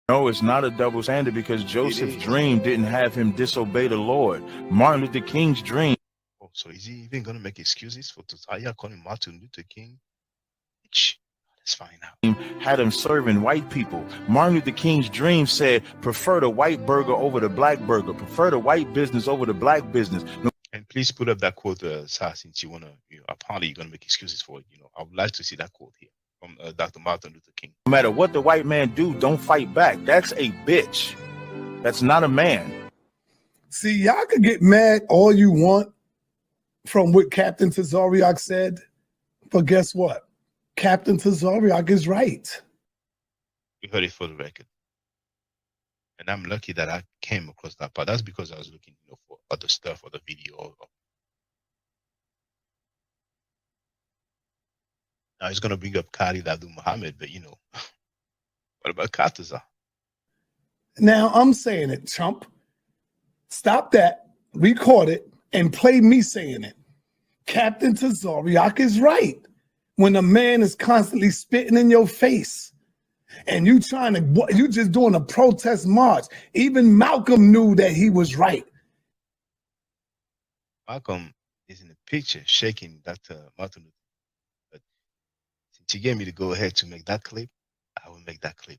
No, it's not a double standard because Joseph's dream didn't have him disobey the Lord. Martin Luther King's dream. Oh, so is he even going to make excuses for Josiah calling Martin Luther King? Let's find out. Had him serving white people. Martin Luther King's dream said, prefer the white burger over the black burger. Prefer the white business over the black business. And please put up that quote, since you want to, apparently you're going to make excuses for it. I would like to see that quote here from Dr. Martin Luther King. No matter what the white man do, don't fight back. That's a bitch. That's not a man. See, y'all can get mad all you want from what Captain Tazariak said, but guess what? Captain Tazariak is right. You heard it for the record. And I'm lucky that I came across that part. That's because I was looking, for other stuff, other video. Now he's gonna bring up Khalid Abdul Muhammad, but what about Kataza? Now I'm saying it, chump. Stop that, record it, and play me saying it. Captain Tazariak is right. When a man is constantly spitting in your face and you just doing a protest march, even Malcolm knew that he was right. Malcolm is in the picture shaking Dr. Martin Luther. But since you gave me to go ahead to make that clip, I will make that clip.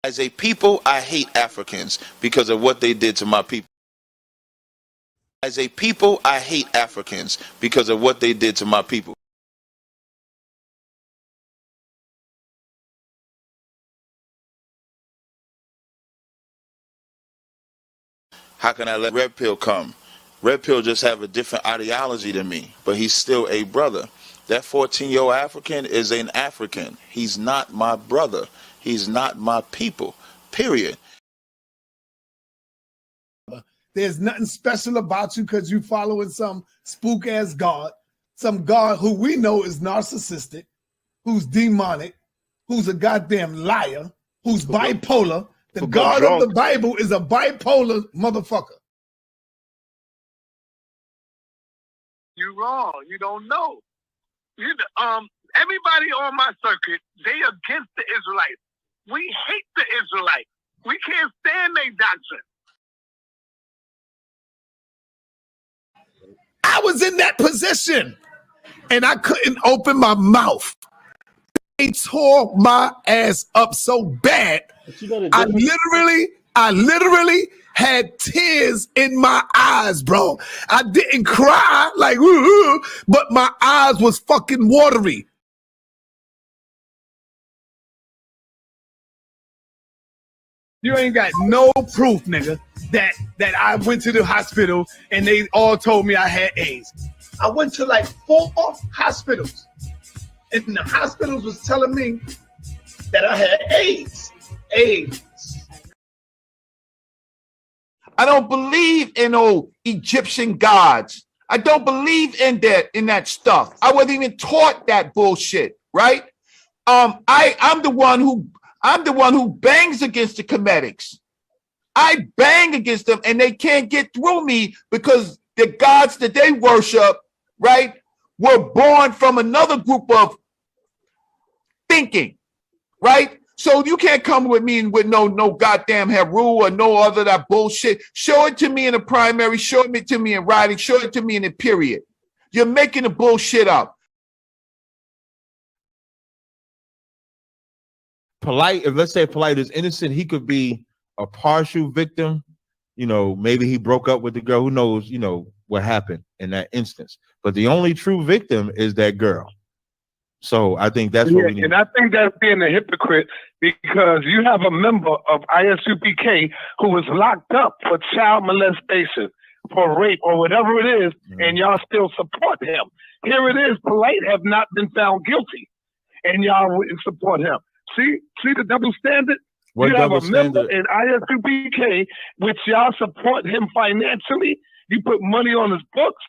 As a people, I hate Africans because of what they did to my people. As a people, I hate Africans because of what they did to my people. How can I let Red Pill come? Red Pill just have a different ideology than me, but he's still a brother. That 14-year-old African is an African. He's not my brother. He's not my people, period. There's nothing special about you because you following some spook-ass God, some God who we know is narcissistic, who's demonic, who's a goddamn liar, who's bipolar. The God of the Bible is a bipolar motherfucker. You're wrong. You don't know. Everybody on my circuit, they against the Israelites. We hate the Israelites. We can't stand their doctrine. I was in that position and I couldn't open my mouth. They tore my ass up so bad. I literally had tears in my eyes, bro. I didn't cry like, ooh, but my eyes was fucking watery. You ain't got no proof, nigga, that I went to the hospital and they all told me I had AIDS. I went to like 4 hospitals, and the hospitals was telling me that I had AIDS. I don't believe in old Egyptian gods. I don't believe in that stuff. I wasn't even taught that bullshit, right? I'm the one who bangs against the Comedics. I bang against them and they can't get through me because the gods that they worship, right, were born from another group of thinking, right? So you can't come with me with no goddamn Heru or no other that bullshit. Show it to me in the primary, show it to me in writing, show it to me in the period. You're making the bullshit up. Polite, if let's say Polite is innocent, he could be a partial victim. Maybe he broke up with the girl. Who knows, what happened in that instance. But the only true victim is that girl. So I think that's what we need. And I think that's being a hypocrite because you have a member of ISUPK who was locked up for child molestation, for rape, or whatever it is, and y'all still support him. Here it is, Polite have not been found guilty, and y'all wouldn't support him. See the double standard? What you have a member standard? in ISUPK, which y'all support him financially. You put money on his books,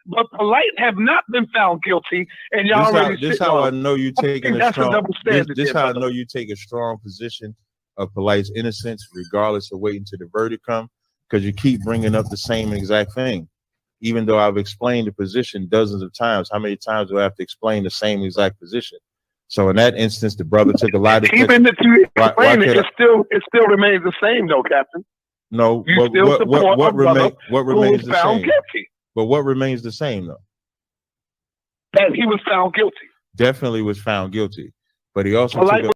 but Polite have not been found guilty, and y'all This how I know you taking a strong. This how I know you take a strong position of Polite's innocence, regardless of waiting till the verdict come, because you keep bringing up the same exact thing, even though I've explained the position dozens of times. How many times do I have to explain the same exact position? So in that instance, the brother took a lot of Even if you Why explain could it, it still remains the same, though, Captain. no. You still support What a brother remains who the was found same? guilty. But what remains the same though? That he was found guilty. Definitely was found guilty, but he also Well, took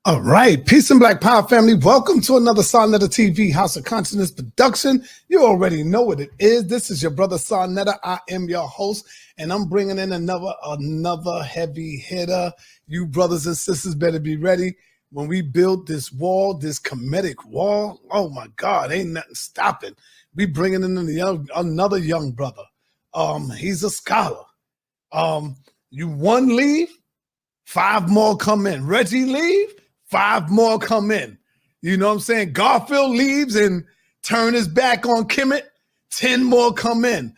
All right, peace and Black Power family. Welcome to another Sonetta TV House of Consciousness production. You already know what it is. This is your brother Sonetta. I am your host, and I'm bringing in another heavy hitter. You brothers and sisters better be ready when we build this wall, this comedic wall. Oh my God, ain't nothing stopping. We bringing in another young brother. He's a scholar. You one leave, 5 more come in. Reggie leave, 5 more come in. You know what I'm saying? Garfield leaves and turn his back on Kemet, 10 more come in.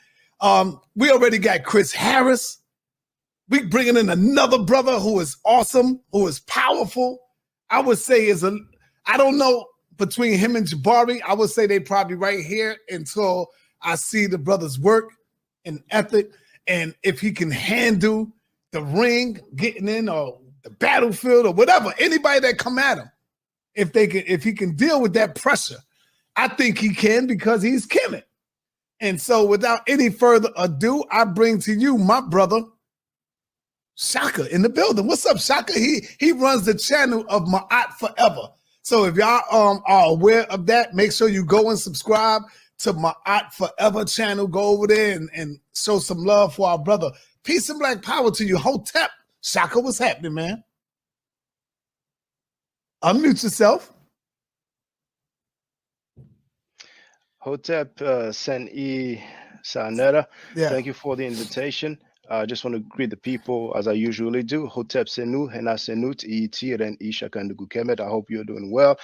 We already got Chris Harris. We bringing in another brother who is awesome, who is powerful. I would say I don't know, between him and Jabari, I would say they probably right here until I see the brother's work and ethic, and if he can handle the ring, getting in, or the battlefield, or whatever, anybody that come at him, if he can deal with that pressure, I think he can, because he's Kemet. And so without any further ado, I bring to you my brother, Shaka, in the building. What's up, Shaka? He runs the channel of Ma'at Forever. So if y'all are aware of that, make sure you go and subscribe to Ma'at Forever channel. Go over there and show some love for our brother. Peace and Black Power to you. Hotep. Shaka, what's happening, man? Unmute yourself. Hotep Sen-E Sanera. Yeah. Thank you for the invitation. I just want to greet the people as I usually do. Hotep Senu, Hena Senut, Iti, Ren Isha Kandugu Kemet. I hope you're doing well.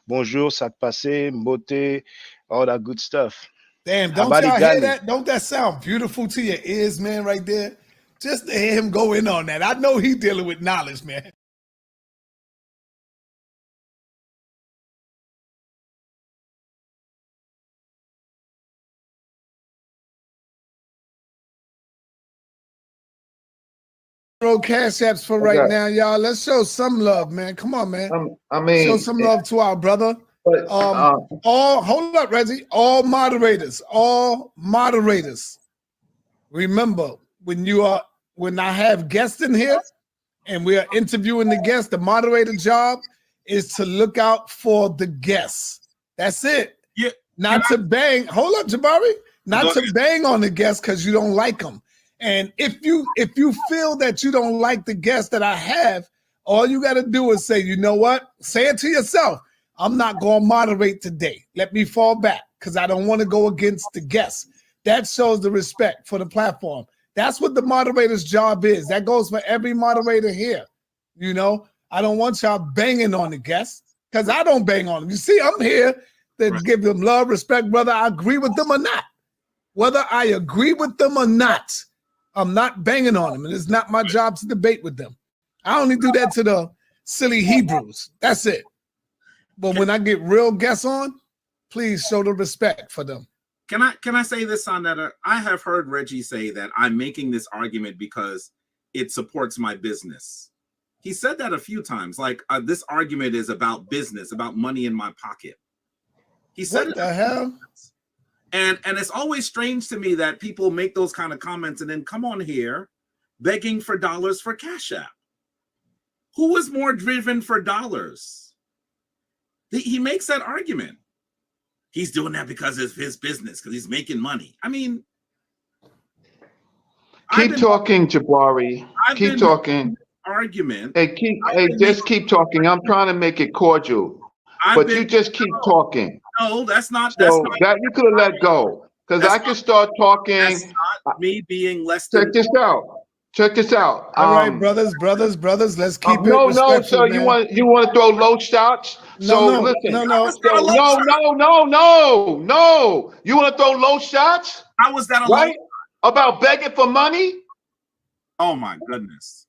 Bonjour, Sat Passe, Mbote, all that good stuff. Damn, don't y'all hear that? Don't that sound beautiful to your ears, man, right there? Just to hear him go in on that. I know he dealing with knowledge, man. Cash apps for right now, y'all. Let's show some love, man. Come on, man. Show some love to our brother. Hold up, Reggie. All moderators. Remember, when I have guests in here and we are interviewing the guests, the moderator job is to look out for the guests. That's it. Yeah. Not to bang. Hold up, Jabari. Not to bang on the guests because you don't like them. And if you feel that you don't like the guests that I have, all you got to do is say, you know what? Say it to yourself. I'm not going to moderate today. Let me fall back because I don't want to go against the guests. That shows the respect for the platform. That's what the moderator's job is. That goes for every moderator here. You know, I don't want y'all banging on the guests because I don't bang on them. You see, I'm here to give them love, respect, whether I agree with them or not. Whether I agree with them or not, I'm not banging on them, and it's not my job to debate with them. I only do that to the silly Hebrews. That's it. But when I get real guests on, please show the respect for them. Can I say this on that? I have heard Reggie say that I'm making this argument because it supports my business. He said that a few times. Like this argument is about business, about money in my pocket. He said what the hell? And it's always strange to me that people make those kind of comments and then come on here begging for dollars for Cash App. Who is more driven for dollars? He makes that argument. He's doing that because it's his business, because he's making money. I mean, keep talking, Jabari. Keep talking. Argument. Just keep talking. I'm trying to make it cordial, but you just keep talking. No, that's not. So that you could have let go, because I could start talking. That's not me being less. Check this out. Check this out. All right, brothers. Let's keep it. No, sir. Man. You want to throw low shots? Listen. No. You want to throw low shots? How was that? Right? About begging for money? Oh my goodness.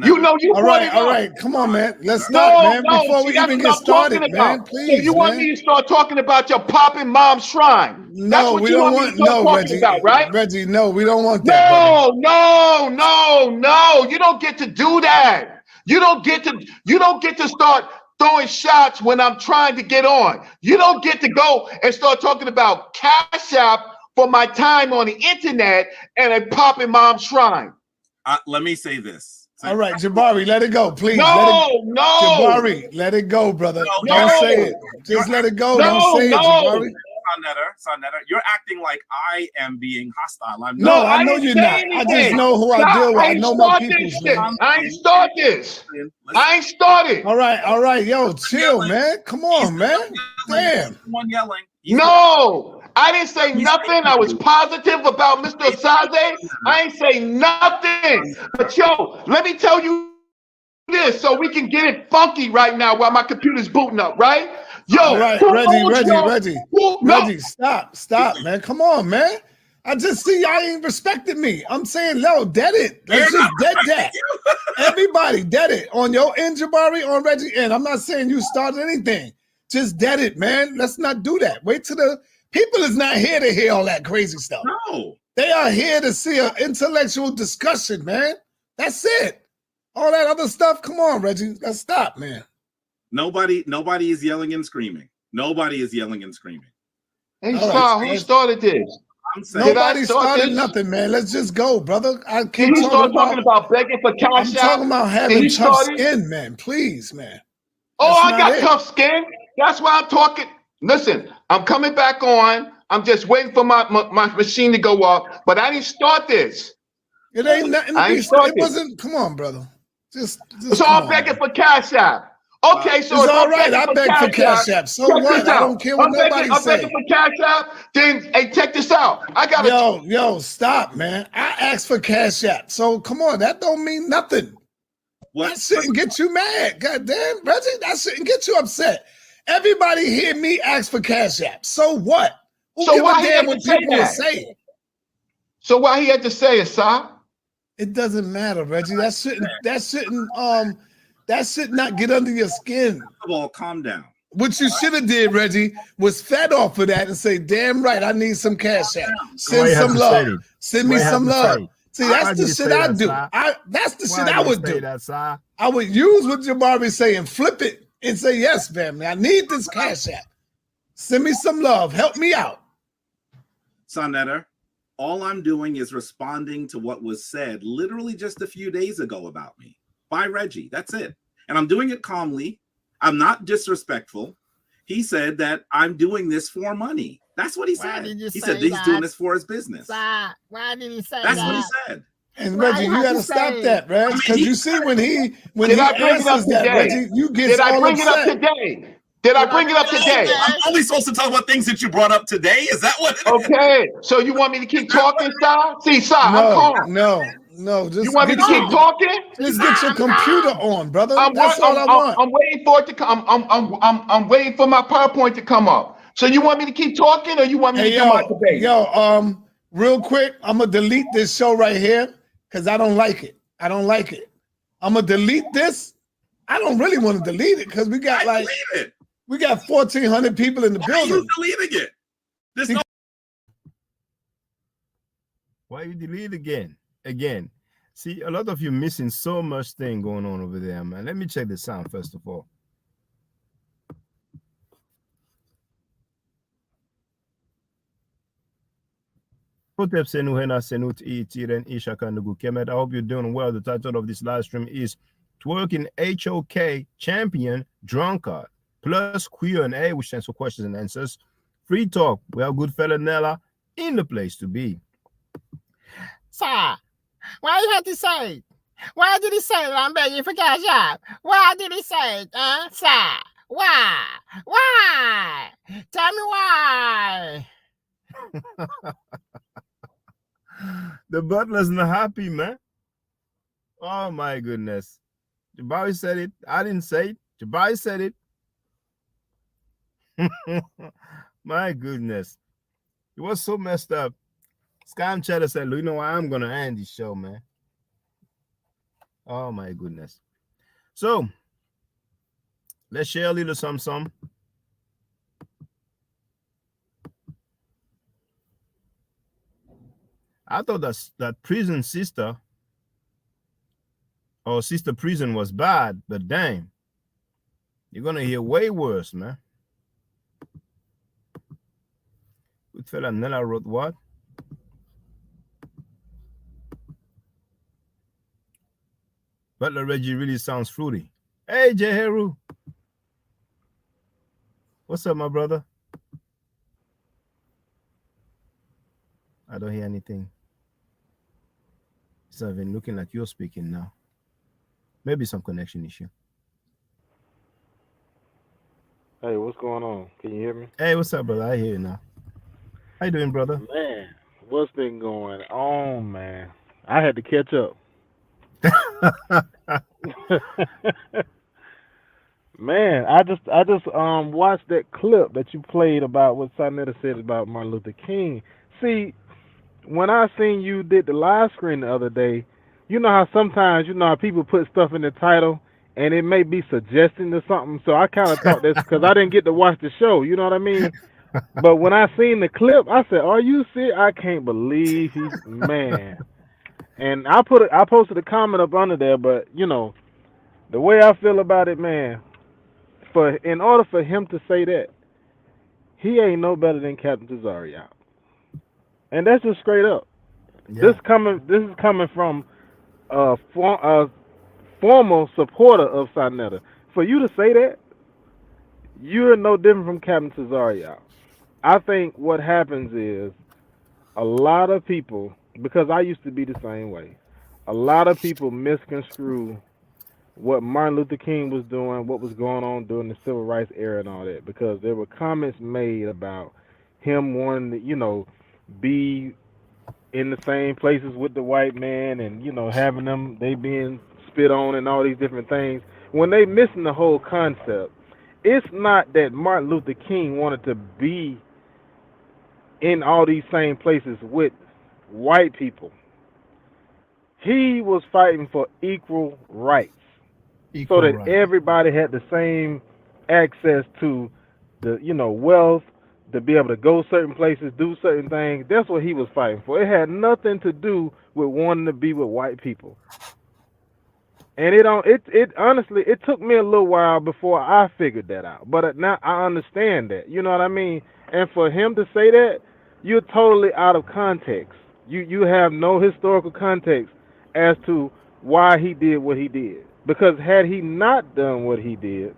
You know you. All right. Come on, man. Let's start, man. Before we even get started, man. Please. So you want me to start talking about your popping mom's shrine? No, we don't want. No, Reggie. Right? Reggie, no, we don't want that. No. You don't get to do that. You don't get to start throwing shots when I'm trying to get on. You don't get to go and start talking about Cash App for my time on the internet and a popping mom shrine. Let me say this. All right, Jabari, let it go, please. No. Jabari, let it go, brother. No, Don't say it. Just let it go. Don't say it, Jabari. Sonetter, you're acting like I am being hostile. I'm No, not. I know you're not. I just know who I deal with. I know my people. I ain't start this. I ain't started. All right. Yo, chill, man. Come on, man. Damn. Someone yelling. No, I didn't say nothing. I was positive about Mr. Osaze. I ain't say nothing. But yo, let me tell you this so we can get it funky right now while my computer's booting up, right? Yo, all right, Reggie, stop, man. Come on, man. I just see y'all ain't respecting me. I'm saying, no, dead it. Let's just dead that. Everybody, dead it. On your end, Jabari, on Reggie end. I'm not saying you started anything. Just dead it, man. Let's not do that. Wait till the people is not here to hear all that crazy stuff. No. They are here to see an intellectual discussion, man. That's it. All that other stuff, come on, Reggie. Let's stop, man. Nobody is yelling and screaming. Nobody is yelling and screaming. Hey, who started this? Nobody started nothing, man. Let's just go, brother. I can't talking about begging for cash. I'm talking about having tough skin, man. Please, man. Oh, I got tough skin. That's why I'm talking. Listen, I'm coming back on. I'm just waiting for my machine to go up. But I didn't start this. It ain't nothing. It wasn't. Come on, brother. Just so I'm begging for Cash App. Okay, so it's all right. I beg for Cash App. So what? I don't care what nobody says. I'm begging for Cash App. Then, hey, check this out. I got Yo, stop, man. I asked for Cash App. So come on, that don't mean nothing. That shouldn't get you mad. God damn, Reggie, that shouldn't get you upset. Everybody hear me ask for Cash App. So what? Who so give why a damn what people say? So why he had to say it, sir? It doesn't matter, Reggie. That should not get under your skin. First of all, calm down. What you should have did, Reggie, was fed off of that and say, damn right, I need some Cash App. Send some love. Send me some love. See, that's the shit I do. That's the shit I would do. I would use what Jabari say and flip it and say, yes, family, I need this Cash App. Send me some love. Help me out. Sonetter, all I'm doing is responding to what was said literally just a few days ago about me by Reggie. That's it. And I'm doing it calmly. I'm not disrespectful. He said that I'm doing this for money. That's what he said. He said he's doing this for his business. Why did he say That's that? what he said. And Reggie, you gotta stop that, Reg, because you see when he answers that, Reggie, you get Did I bring upset. it up today? Did I bring it up today? I'm only supposed to talk about things that you brought up today. Is that what it is? Okay. So you want me to keep talking, Sal? See, Sal, I'm calm. No. Just you want me to keep talking? Just get your computer on, brother. That's all I want. I'm waiting for it to come. I'm waiting for my PowerPoint to come up. So you want me to keep talking, or you want me to come out debate? Real quick, I'm gonna delete this show right here because I don't like it. I'm gonna delete this. I don't really want to delete it because we got 1,400 people in the building. Why are you deleting it? Why you delete again? See, a lot of you missing so much thing going on over there, man. Let me check the sound first of all. I hope you're doing well. The title of this live stream is Twerking HOK Champion Drunkard plus Q&A, which stands for questions and answers. Free talk. We have good fella Nella in the place to be. Sir, why you have to say it? Why did he say that I'm begging for Cash App? Why did he say it, sir? Why? Why? Tell me why. The butler's not happy, man. Oh my goodness. Jabari said it. I didn't say it. Jabari said it. My goodness. It was so messed up. Scam Cheddar said, you know what? I'm going to end this show, man. Oh my goodness. So, let's share a little some. I thought that prison sister Oh, Sister Prison was bad, but damn, you're gonna hear way worse, man. Good fella Nella wrote what? Butler Reggie really sounds fruity. Hey, Jeheru. What's up, my brother? I don't hear anything. It's not even looking like you're speaking now. Maybe some connection issue. Hey, what's going on? Can you hear me? Hey, what's up, brother? I hear you now. How you doing, brother? Man, what's been going on, man? I had to catch up. Man, I just watched that clip that you played about what Sarnetta said about Martin Luther King. See, when I seen you did the live screen the other day, you know how sometimes how people put stuff in the title and it may be suggesting to something. So I kind of thought this because I didn't get to watch the show. You know what I mean? But when I seen the clip, I said, "Are you serious? I can't believe he's man." And I posted a comment up under there, but the way I feel about it, man, in order for him to say that, he ain't no better than Captain Tazariak. And that's just straight up. Yeah. This is coming from a former supporter of Sarnetta. For you to say that, you're no different from Captain Tazariak. I think what happens is a lot of people, because I used to be the same way, a lot of people misconstrue what Martin Luther King was doing, what was going on during the civil rights era and all that, because there were comments made about him wanting to, be in the same places with the white man and, having them, they being spit on and all these different things. When they missing the whole concept, it's not that Martin Luther King wanted to be in all these same places with white people. He was fighting for equal rights. So that everybody had the same access to the, wealth, to be able to go certain places, do certain things. That's what he was fighting for. It had nothing to do with wanting to be with white people. And it honestly, it took me a little while before I figured that out. But now I understand that. You know what I mean? And for him to say that, you're totally out of context. You have no historical context as to why he did what he did. Because had he not done what he did,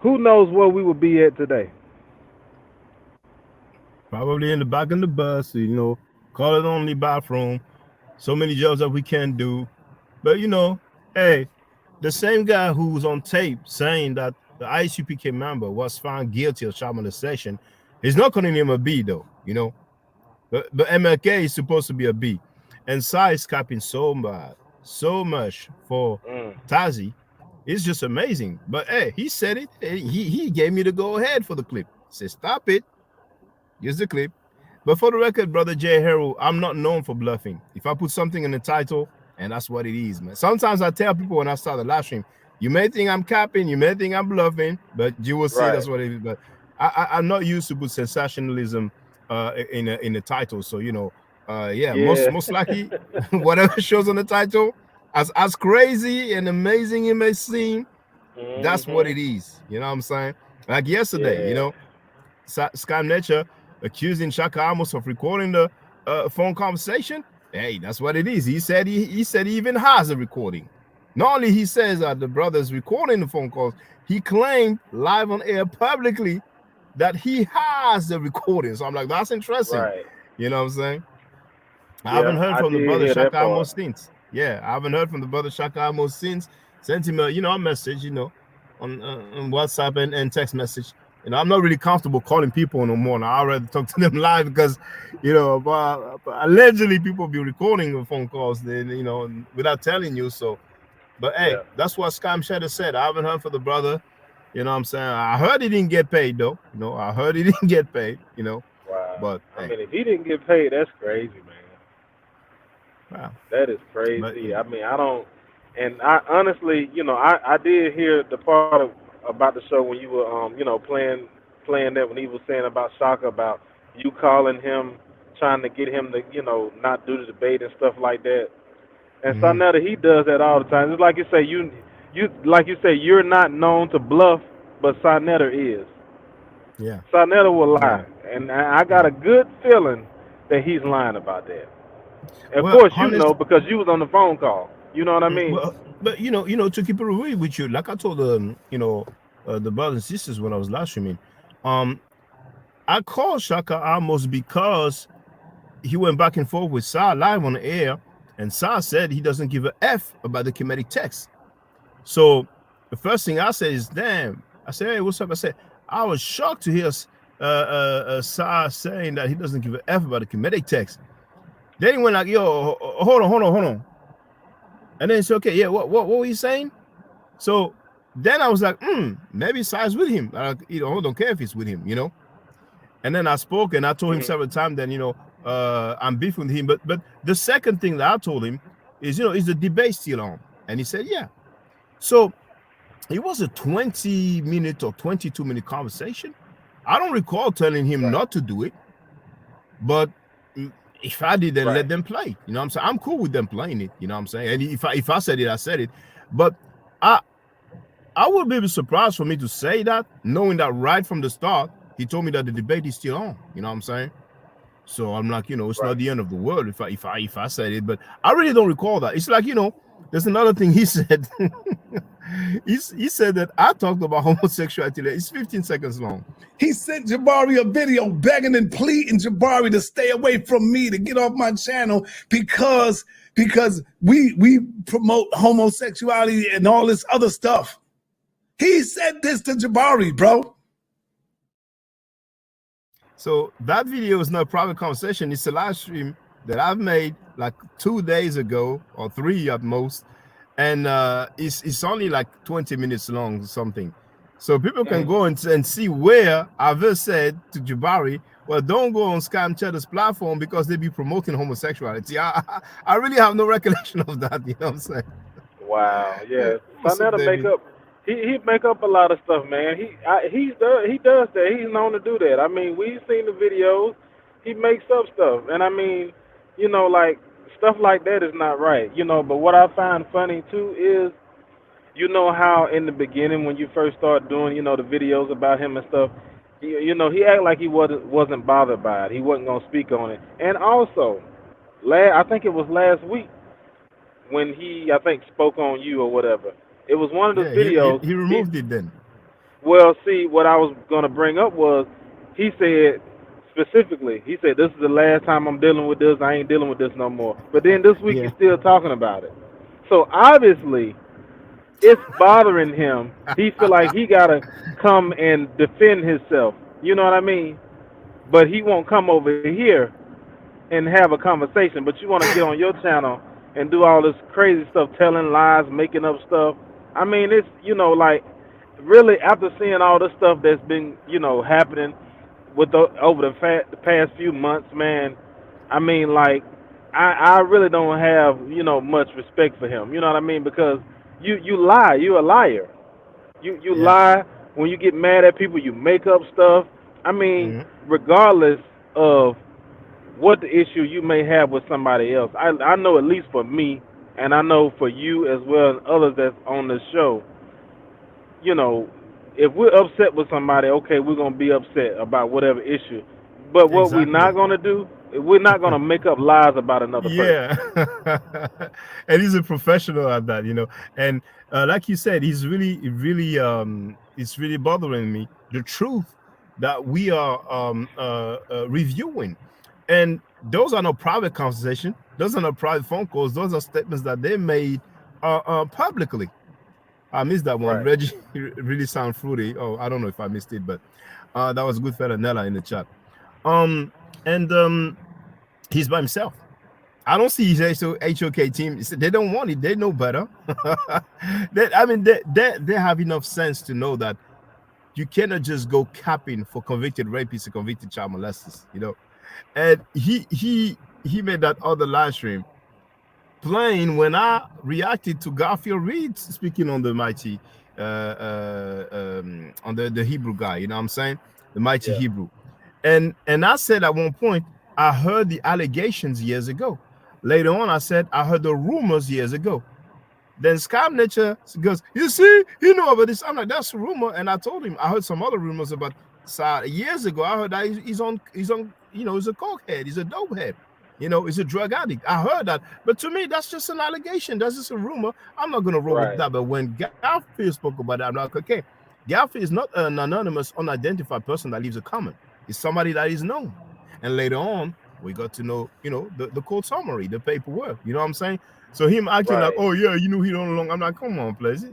who knows where we would be at today? Probably in the back of the bus, call it only bathroom. So many jobs that we can't do. But, hey, the same guy who was on tape saying that the ISUPK member was found guilty of child molestation is not calling him a B, though, But MLK is supposed to be a B. And Sai is capping so much for Tazi. It's just amazing. But hey, he said it. He gave me the go ahead for the clip. He said, stop it. Here's the clip. But for the record, brother Jay Harrell, I'm not known for bluffing. If I put something in the title, and that's what it is, man. Sometimes I tell people when I start the live stream, you may think I'm capping, you may think I'm bluffing, but you will see that's what it is. But I'm not used to put sensationalism in the title. So most likely whatever shows on the title, as crazy and amazing it may seem, that's what it is. You know what I'm saying? Like yesterday, Scam Nature accusing Shaka Amos of recording the phone conversation. Hey, that's what it is. He said he even has a recording. Not only he says that the brother's recording the phone calls, he claimed live on air publicly that he has the recording. So I'm like, that's interesting. Right. You know what I'm saying? I haven't heard from the brother Shaka Amos since. Yeah, I haven't heard from the brother Shaka Amos since. Sent him a message, on WhatsApp and text message. I'm not really comfortable calling people no more. Now I'd rather talk to them live because, allegedly people be recording the phone calls, then, without telling you. So, but hey, that's what Scam Shadow said. I haven't heard from the brother. You know what I'm saying? I heard he didn't get paid though. I heard he didn't get paid, Wow. But I mean, if he didn't get paid, that's crazy, man. Wow. That is crazy. But, I don't, and I honestly, I did hear the part about the show when you were playing that when he was saying about Shaka, about you calling him, trying to get him to, not do the debate and stuff like that. And Sarnetta, he does that all the time. It's like you say, you're not known to bluff, but Sarnetta is. Yeah. Sarnetta will lie, and I got a good feeling that he's lying about that. Of Well, course, you know, because you was on the phone call. You know what I mean? Well, but you know, to keep it real with you, like I told the brothers and sisters when I was live streaming, I called Shaka almost because he went back and forth with Sa live on the air, and Sa said he doesn't give a F about the Kemetic text. So the first thing I said is, damn. I said, hey, what's up? I said, I was shocked to hear Sa saying that he doesn't give a F about the Kemetic text. Then he went like, yo, hold on. And then he said, okay, yeah, what were you saying? So then I was like, maybe Sa's with him. I don't care if he's with him, you know. And then I spoke and I told him several times that, I'm beefing with him. But the second thing that I told him is, is the debate still on? And he said, yeah. So it was a 20-minute or 22-minute conversation. I don't recall telling him not to do it. But if I did, then let them play. You know what I'm saying? I'm cool with them playing it. You know what I'm saying? And if I said it, I said it. But I would be surprised for me to say that, knowing that right from the start, he told me that the debate is still on. You know what I'm saying? So I'm like, it's not the end of the world if I said it. But I really don't recall that. It's like, there's another thing he said. he said that I talked about homosexuality. It's 15 seconds long. He sent Jabari a video begging and pleading Jabari to stay away from me, to get off my channel because we promote homosexuality and all this other stuff. He said this to Jabari, bro. So that video is not a private conversation. It's a live stream that I've made like 2 days ago or 3 at most. And it's only like 20 minutes long or something. So people can go and see where I've said to Jabari, well, don't go on Scam Cheddar's platform because they be promoting homosexuality. I really have no recollection of that. You know what I'm saying? Wow. Yeah. Sarnetta make up. He make up a lot of stuff, man. He does that. He's known to do that. I mean, we've seen the videos. He makes up stuff, and I mean, like stuff like that is not right, But what I find funny too is, how in the beginning when you first start doing, the videos about him and stuff, he acted like he wasn't bothered by it. He wasn't gonna speak on it. And also, I think it was last week when he spoke on you or whatever. It was one of the videos. He removed it then. Well, see, what I was going to bring up was, he said specifically, this is the last time I'm dealing with this. I ain't dealing with this no more. But then this week he's still talking about it. So obviously, it's bothering him. He feel like he got to come and defend himself. You know what I mean? But he won't come over here and have a conversation. But you want to get on your channel and do all this crazy stuff, telling lies, making up stuff. I mean, it's, like, really, after seeing all this stuff that's been, happening over the past few months, man, I mean, like, I really don't have, much respect for him. You know what I mean? Because you lie. You're a liar. You lie. When you get mad at people, you make up stuff. I mean, regardless of what the issue you may have with somebody else, I know, at least for me, and I know for you as well and others that's on the show, if we're upset with somebody, okay, we're going to be upset about whatever issue. But what we're not going to do, we're not going to make up lies about another person. Yeah. And he's a professional at that, And like you said, it's really bothering me, the truth that we are reviewing. And those are not private conversations. Those are not private phone calls. Those are statements that they made publicly. I missed that one. Right. Reggie really sound fruity. Oh, I don't know if I missed it, but that was good fella Nella in the chat. He's by himself. I don't see his HOK team. They don't want it. They know better. they have enough sense to know that you cannot just go capping for convicted rapists and convicted child molesters, And he made that other live stream playing when I reacted to Garfield Reed speaking on the mighty on the Hebrew guy, you know what I'm saying? The mighty Hebrew. And I said at one point, I heard the allegations years ago. later on, I said, I heard the rumors years ago. Then Scam Nature goes, you see, you know about this. I'm like, that's a rumor. And I told him, I heard some other rumors about years ago. I heard that he's on, you know, he's a cokehead, he's a dope head, you know, he's a drug addict. I heard that. But to me, that's just an allegation. That's just a rumor. I'm not going to roll with that. But when Garfield spoke about that, I'm like, okay, Garfield is not an anonymous, unidentified person that leaves a comment. It's somebody that is known. And later on, we got to know, you know, the court summary, the paperwork. You know what I'm saying? So him acting like, oh yeah, you knew he don't belong. I'm like, come on, please,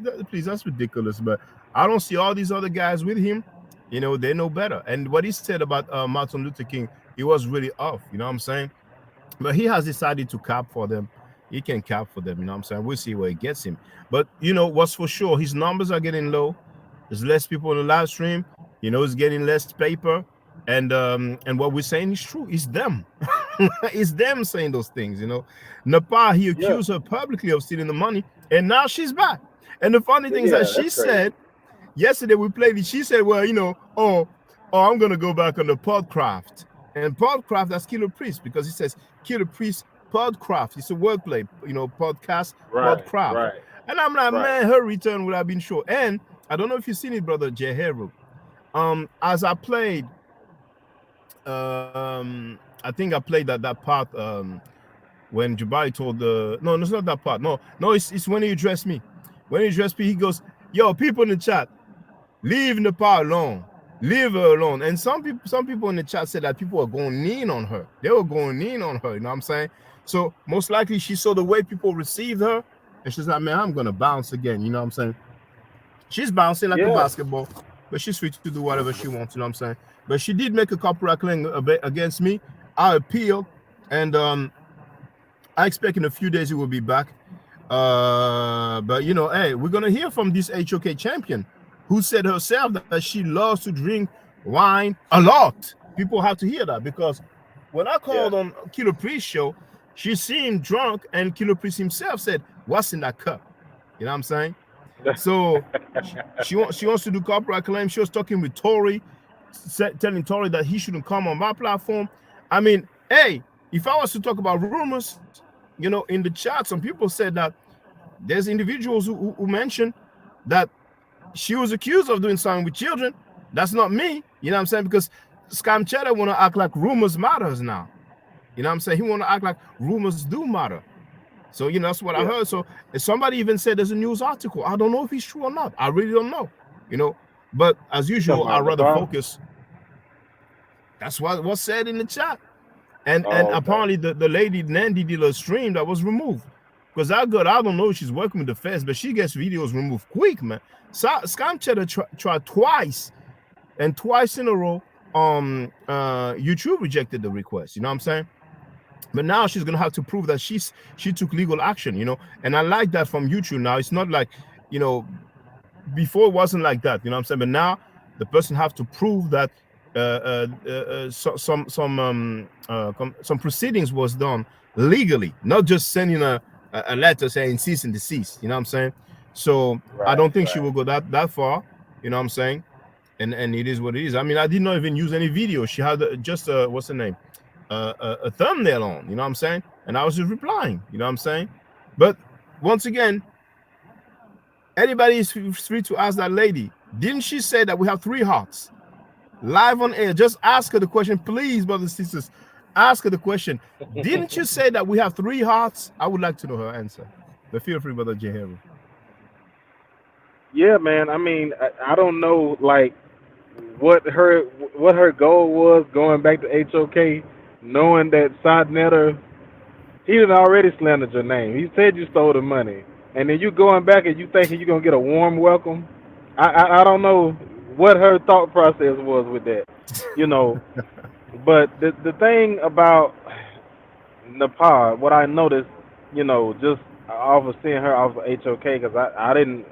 that's ridiculous. But I don't see all these other guys with him. You know, they know better. And what he said about Martin Luther King, he was really off. You know what I'm saying? But he has decided to cap for them. He can cap for them. You know what I'm saying? We'll see where it gets him. But you know what's for sure? His numbers are getting low. There's less people on the live stream. You know, it's getting less paper. And what we're saying is true. It's them. It's them saying those things, you know. Nepal, he accused her publicly of stealing the money, and now she's back. And the funny thing is that she said, yesterday we played it, she said, well, you know, oh, I'm going to go back on the Podcraft. And Podcraft, that's Killer Priest, because he says Killer Priest Podcraft. It's a wordplay, you know, podcast, Podcraft. Right. And I'm like, man, her return would have been short. And I don't know if you've seen it, brother Jeheru. As I played, I think I played that part when Jabari told no, it's not that part. No, it's when he addressed me. When he addressed me, he goes, yo, people in the chat, leave Nepal alone. Leave her alone. And some people in the chat said that people are going in on her. They were going in on her, you know what I'm saying? So most likely she saw the way people received her, and she's like, man, I'm gonna bounce again, you know what I'm saying? She's bouncing like a basketball, but she's free to do whatever she wants, you know what I'm saying? But she did make a copyright claim against me. I appealed, and I expect in a few days it will be back. But you know, hey, we're gonna hear from this HOK champion who said herself that she loves to drink wine a lot. People have to hear that, because when I called on Killer Priest show, she seemed drunk, and Killer Priest himself said, "What's in that cup?" You know what I'm saying? So she wants to do copyright claim. She was talking with Tory, telling Tory that he shouldn't come on my platform. I mean, hey, if I was to talk about rumors, you know, in the chat, some people said that there's individuals who mentioned that she was accused of doing something with children. That's not me, you know what I'm saying? Because Scam Cheddar want to act like rumors matters now. You know what I'm saying? He want to act like rumors do matter. So, you know, that's what I heard. So somebody even said there's a news article. I don't know if it's true or not. I really don't know, you know. But as usual, I'd rather focus. That's what was said in the chat. And apparently the lady Nandy did a stream that was removed. Because I don't know if she's working with the feds, but she gets videos removed quick, man. Scam Cheddar tried twice, and twice in a row, YouTube rejected the request. You know what I'm saying? But now she's gonna have to prove that she took legal action, you know. And I like that from YouTube now. It's not like, you know, before it wasn't like that, you know what I'm saying? But now the person have to prove that some proceedings was done legally, not just sending a letter saying cease and desist, you know what I'm saying? So I don't think she will go that far, you know what I'm saying? And it is what it is. I mean, I did not even use any video. She had just what's her name? A thumbnail on, you know what I'm saying? And I was just replying, you know what I'm saying? But once again, anybody is free to ask that lady, didn't she say that we have 3 hearts? Live on air, just ask her the question, please, brothers and sisters. Ask her the question. Didn't you say that we have 3 hearts? I would like to know her answer. But feel free, brother Jeheru. Yeah, man. I mean, I don't know, like, what her goal was going back to HOK, knowing that Sadnetter, he had already slandered your name. He said you stole the money, and then you going back and you thinking you're gonna get a warm welcome. I don't know what her thought process was with that, you know. But the thing about Nepal, what I noticed, you know, just off of seeing her off of HOK, because I didn't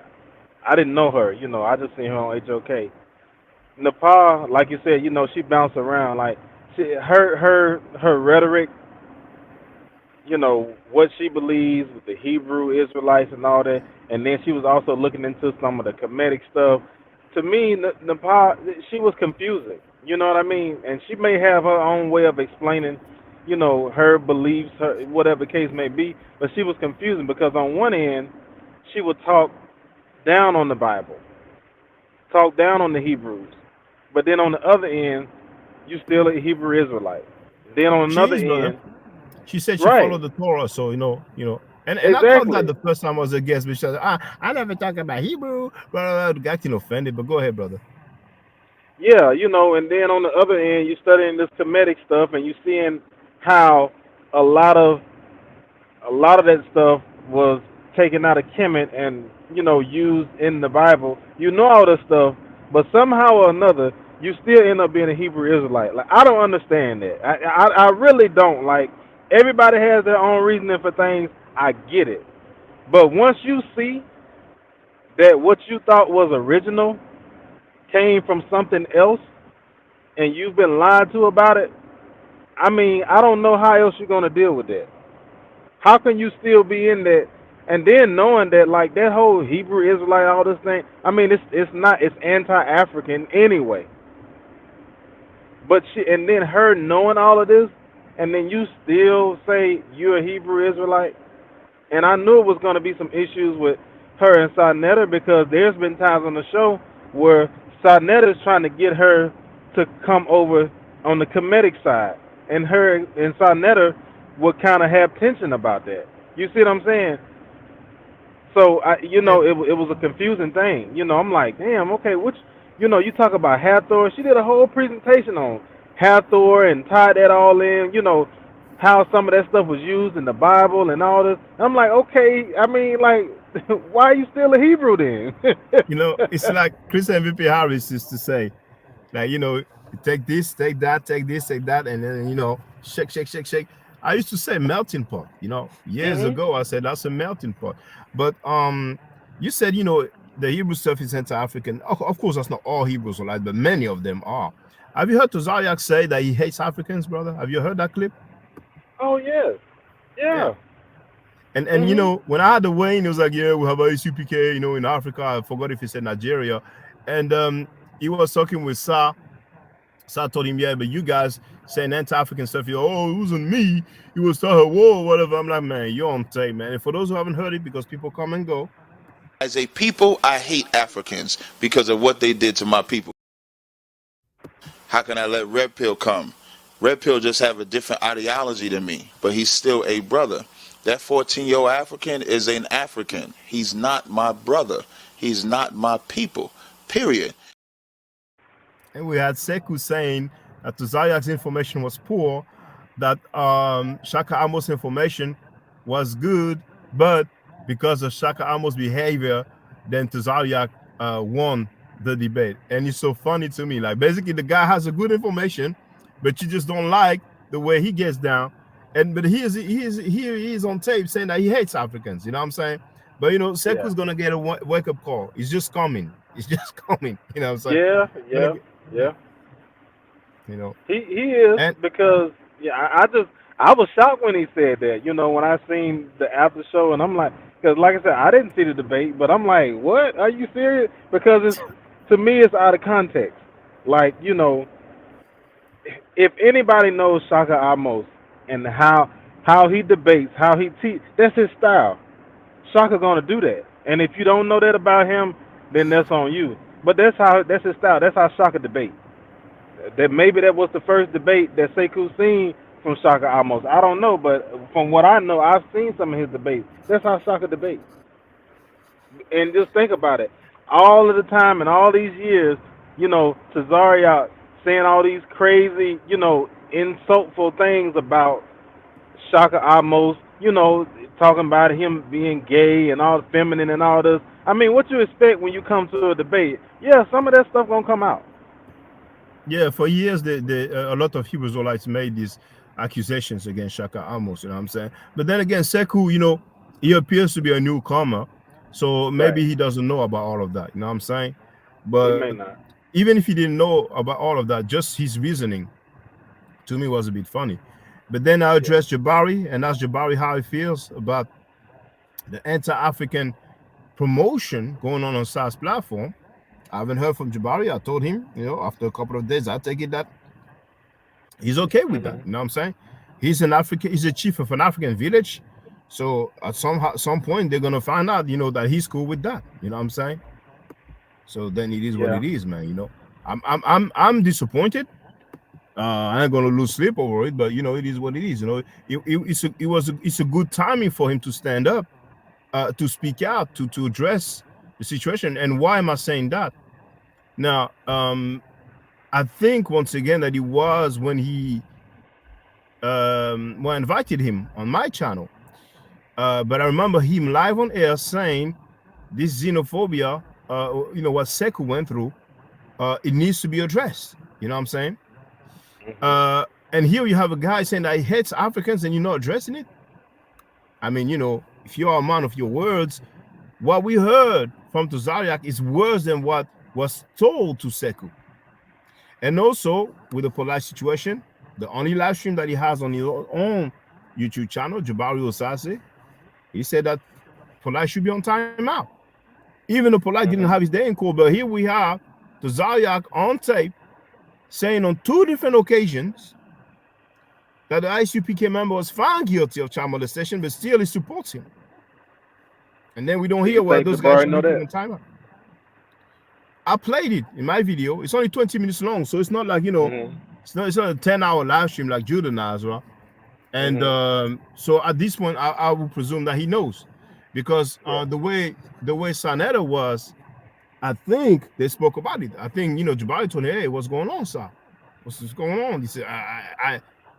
know her, you know, I just seen her on HOK. Nepal, like you said, you know, she bounced around. Like her rhetoric, you know, what she believes with the Hebrew Israelites and all that, and then she was also looking into some of the Kemetic stuff. To me, Nepal, she was confusing. You know what I mean? And she may have her own way of explaining you know, her beliefs, her whatever the case may be. But she was confusing because on one end, she would talk down on the Bible, talk down on the Hebrews, but then on the other end, you still a Hebrew Israelite. Then on She another is, brother. end, She said she right, followed the Torah, so and I thought that exactly. the first time I was a guest, because I never talk about Hebrew, but getting offended. But go ahead, brother. Yeah, you know, and then on the other end, you're studying this Kemetic stuff, and you're seeing how a lot of that stuff was taken out of Kemet and used in the Bible. You know all this stuff, but somehow or another, you still end up being a Hebrew Israelite. Like I don't understand that. I really don't. Like everybody has their own reasoning for things. I get it, but once you see that what you thought was original came from something else, and you've been lied to about it, I mean, I don't know how else you're gonna deal with that. How can you still be in that? And then knowing that, like that whole Hebrew Israelite, all this thing. I mean, it's anti-African anyway. But and then her knowing all of this, and then you still say you're a Hebrew Israelite. And I knew it was going to be some issues with her and Sarnetta because there's been times on the show where Sarnetta is trying to get her to come over on the Kemetic side, and her and Sarnetta would kind of have tension about that. You see what I'm saying? So it was a confusing thing. I'm like, damn, okay, which you talk about Hathor. She did a whole presentation on Hathor and tied that all in. How some of that stuff was used in the Bible and all this. I'm like, okay, I mean, like, why are you still a Hebrew then? It's like Chris MVP Harris used to say, like, take this, take that, take this, take that, and then shake, shake, shake, shake. I used to say melting pot. Years ago I said that's a melting pot. But you said the Hebrew stuff is anti-African. Of course, that's not all Hebrews are like, but many of them are. Have you heard Tazariak say that he hates Africans, brother? Have you heard that clip? Oh yes, yeah. And when I had the Wayne, it was like, yeah, we have ISUPK, in Africa. I forgot if he said Nigeria. And he was talking with Sa. Sa told him, yeah, but you guys saying anti-African stuff, it wasn't me. It was her war or whatever. I'm like, man, you're on tape, man. And for those who haven't heard it, because people come and go. As a people, I hate Africans because of what they did to my people. How can I let Red Pill come? Red Pill just have a different ideology than me, but he's still a brother. That 14-year-old African is an African. He's not my brother. He's not my people, period. And we had Sekou saying that Tazariak's information was poor, that Shaka Amos' information was good, but because of Shaka Amos' behavior, then Tazariak won the debate. And it's so funny to me. Like, basically, the guy has a good information, but you just don't like the way he gets down. But he is on tape saying that he hates Africans. You know what I'm saying? But Sekou's gonna get a wake-up call. It's just coming. It's just coming. You know what I'm saying? Yeah. He is, and because I was shocked when he said that. When I seen the after show, and I'm like, because like I said, I didn't see the debate, but I'm like, what? Are you serious? Because to me, it's out of context. Like, if anybody knows Shaka Amos and how he debates, how he teaches, that's his style. Shaka gonna do that, and if you don't know that about him, then that's on you. But that's his style. That's how Shaka debates. That maybe that was the first debate that Sekou seen from Shaka Amos. I don't know, but from what I know, I've seen some of his debates. That's how Shaka debates. And just think about it. All of the time and all these years, Tazariak saying all these crazy, insultful things about Shaka Amos, talking about him being gay and all feminine and all this. I mean, what you expect when you come to a debate? Yeah, some of that stuff gonna come out. Yeah, for years, a lot of Hebrew Israelites made these accusations against Shaka Amos, you know what I'm saying? But then again, Sekou, he appears to be a newcomer, so maybe he doesn't know about all of that, you know what I'm saying? But he may not. Even if he didn't know about all of that, just his reasoning, to me, was a bit funny. But then I addressed Jabari, and asked Jabari how he feels about the anti-African promotion going on SARS platform. I haven't heard from Jabari. I told him, after a couple of days, I take it that he's okay with that. You know what I'm saying? He's an African. He's a chief of an African village. So at some point they're gonna find out, that he's cool with that. You know what I'm saying? So then it is what Yeah. it is, man. I'm disappointed. I ain't gonna lose sleep over it, but it is what it is. It's a good timing for him to stand up, to speak out, to address the situation. And why am I saying that? Now, I think once again that it was when he invited him on my channel. But I remember him live on air saying this xenophobia, what Sekou went through, it needs to be addressed. You know what I'm saying? And here you have a guy saying that he hates Africans and you're not addressing it. I mean, if you are a man of your words, what we heard from Tazariak is worse than what was told to Sekou. And also, with the Polite situation, the only live stream that he has on his own YouTube channel, Jabari Osase, he said that Polite should be on timeout. Even though Polite didn't have his day in court, but here we have Tazariak on tape saying on 2 different occasions that the ICPK member was found guilty of child molestation, but still he supports him. And then we don't hear what those guys should be putting on timeout. I played it in my video. It's only 20 minutes long, so it's not like it's not a 10-hour live stream like Judah has, right? And so at this point, I will presume that he knows, because the way Sanetta was, I think they spoke about it. I think Jabari told him, "Hey, what's going on, sir? What's going on?" He said,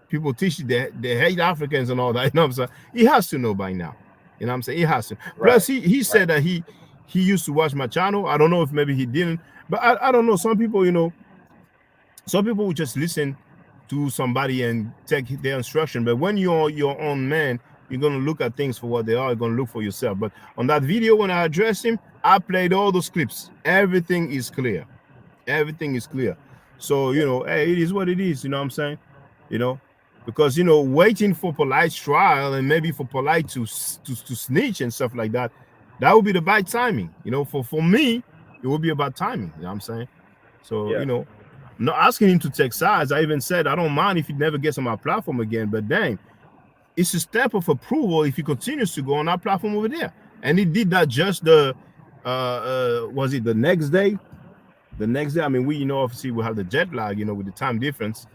"People teach you that they hate Africans and all that." You know what I'm saying? He has to know by now. You know what I'm saying? He has to. Right. Plus, he said that he used to watch my channel. I don't know if maybe he didn't, but I don't know. Some people, some people will just listen to somebody and take their instruction. But when you're your own man, you're going to look at things for what they are. You're going to look for yourself. But on that video, when I addressed him, I played all those clips. Everything is clear. Everything is clear. So, hey, it is what it is. You know what I'm saying? Because, waiting for Polite's trial and maybe for Polite to snitch and stuff like that, that would be the bad timing. For me, it would be about timing. You know what I'm saying? So, I'm not asking him to take sides. I even said, I don't mind if he never gets on my platform again, but dang, it's a step of approval if he continues to go on our platform over there. And he did that just was it the next day? The next day, I mean, we, obviously we have the jet lag, with the time difference,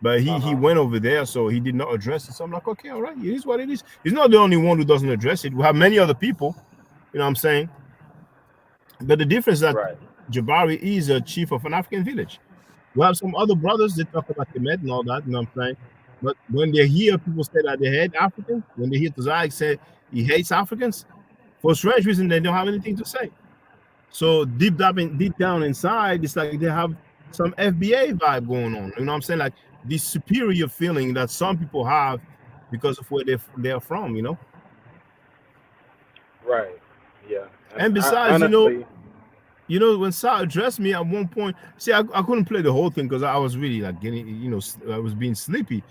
but he went over there, so he did not address it. So I'm like, okay, all right, it is what it is. He's not the only one who doesn't address it. We have many other people, you know what I'm saying? But the difference is that Jabari is a chief of an African village. We have some other brothers that talk about Kemet and all that, you know what I'm saying? But when they hear people say that they hate Africans, when they hear Tazariak say he hates Africans, for a strange reason, they don't have anything to say. So deep down inside, it's like they have some FBA vibe going on. You know what I'm saying? Like this superior feeling that some people have because of where they're from, Right. Yeah. And besides, honestly, when Sa addressed me at one point, see, I couldn't play the whole thing because I was really like getting, I was being sleepy.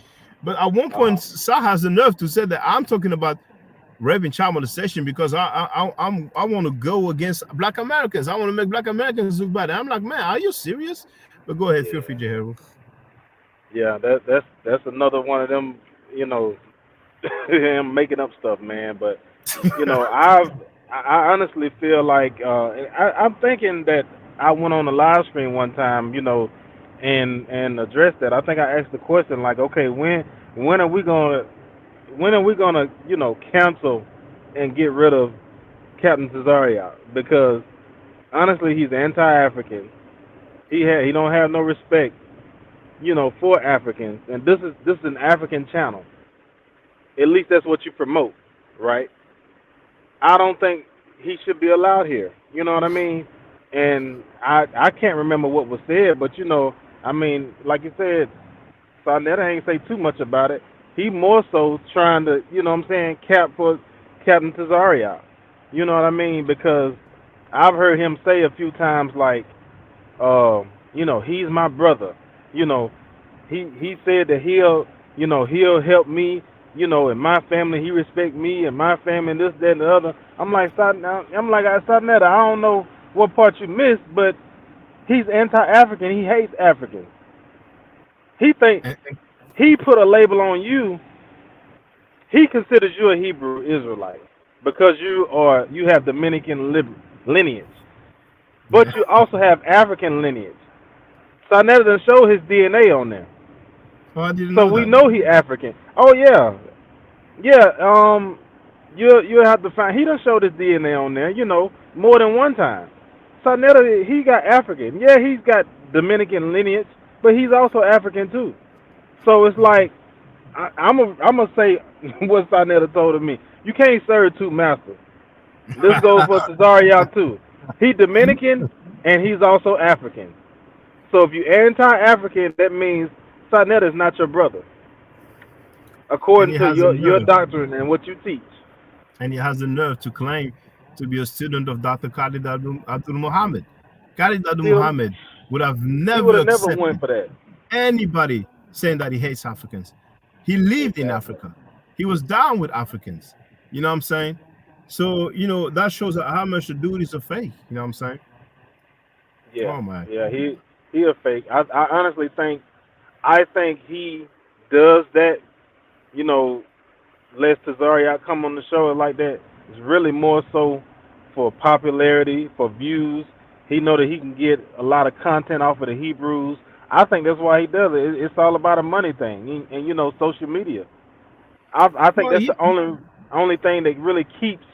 But at one point, Sa has the nerve to say that I'm talking about raping child molestation because I want to go against Black Americans. I want to make Black Americans look bad. I'm like, man, are you serious? But go ahead, feel free, Jeheru. Yeah, that's another one of them, him making up stuff, man. But I honestly feel like I'm thinking that I went on a live stream one time, and addressed that. I think I asked the question like, okay, when are we gonna cancel and get rid of Captain Tazariak? Because honestly, he's anti-African. He don't have no respect, for Africans. And this is an African channel. At least that's what you promote, right? I don't think he should be allowed here. You know what I mean? And I can't remember what was said, but like you said, Sarnetta ain't say too much about it. He more so trying to, cap for Captain Tazariak. You know what I mean? Because I've heard him say a few times like, he's my brother. He said that he'll help me, and my family, he respect me and my family and this, that, and the other. I'm like, Sarnetta, I don't know what part you missed, but he's anti-African. He hates Africans. He put a label on you he considers you a Hebrew Israelite because you have Dominican lineage, but you also have African lineage. So I never done show his DNA on there. Oh, I didn't So know we that. know he African. Oh yeah, yeah. You'll have to find. He done showed his DNA on there. You know, more than one time. So now he got African. Yeah, he's got Dominican lineage, but he's also African too. So it's like I'm gonna say what Sarnetta told me. You can't serve two masters. This goes for Cesario too. He's Dominican and he's also African. So if you're anti-African, that means Sarnetta is not your brother, And according he to has the your nerve. doctrine and what you teach. And he has the nerve to claim to be a student of Dr. Khalid Abdul Muhammad. Khalid Abdul Still, Muhammad would have he would never have never went accepted for that. anybody saying that he hates Africans. He lived in Exactly. Africa. He was down with Africans. You know what I'm saying? So, you know, that shows how much the dude is a fake. You know what I'm saying? Yeah, Oh my. yeah. He a fake. I honestly think he does that. You know, lets Cesario come on the show like that. It's really more so for popularity, for views. He know that he can get a lot of content off of the Hebrews. I think that's why he does it. It's all about a money thing, and you know, social media. I think Well, that's the only thing that really keeps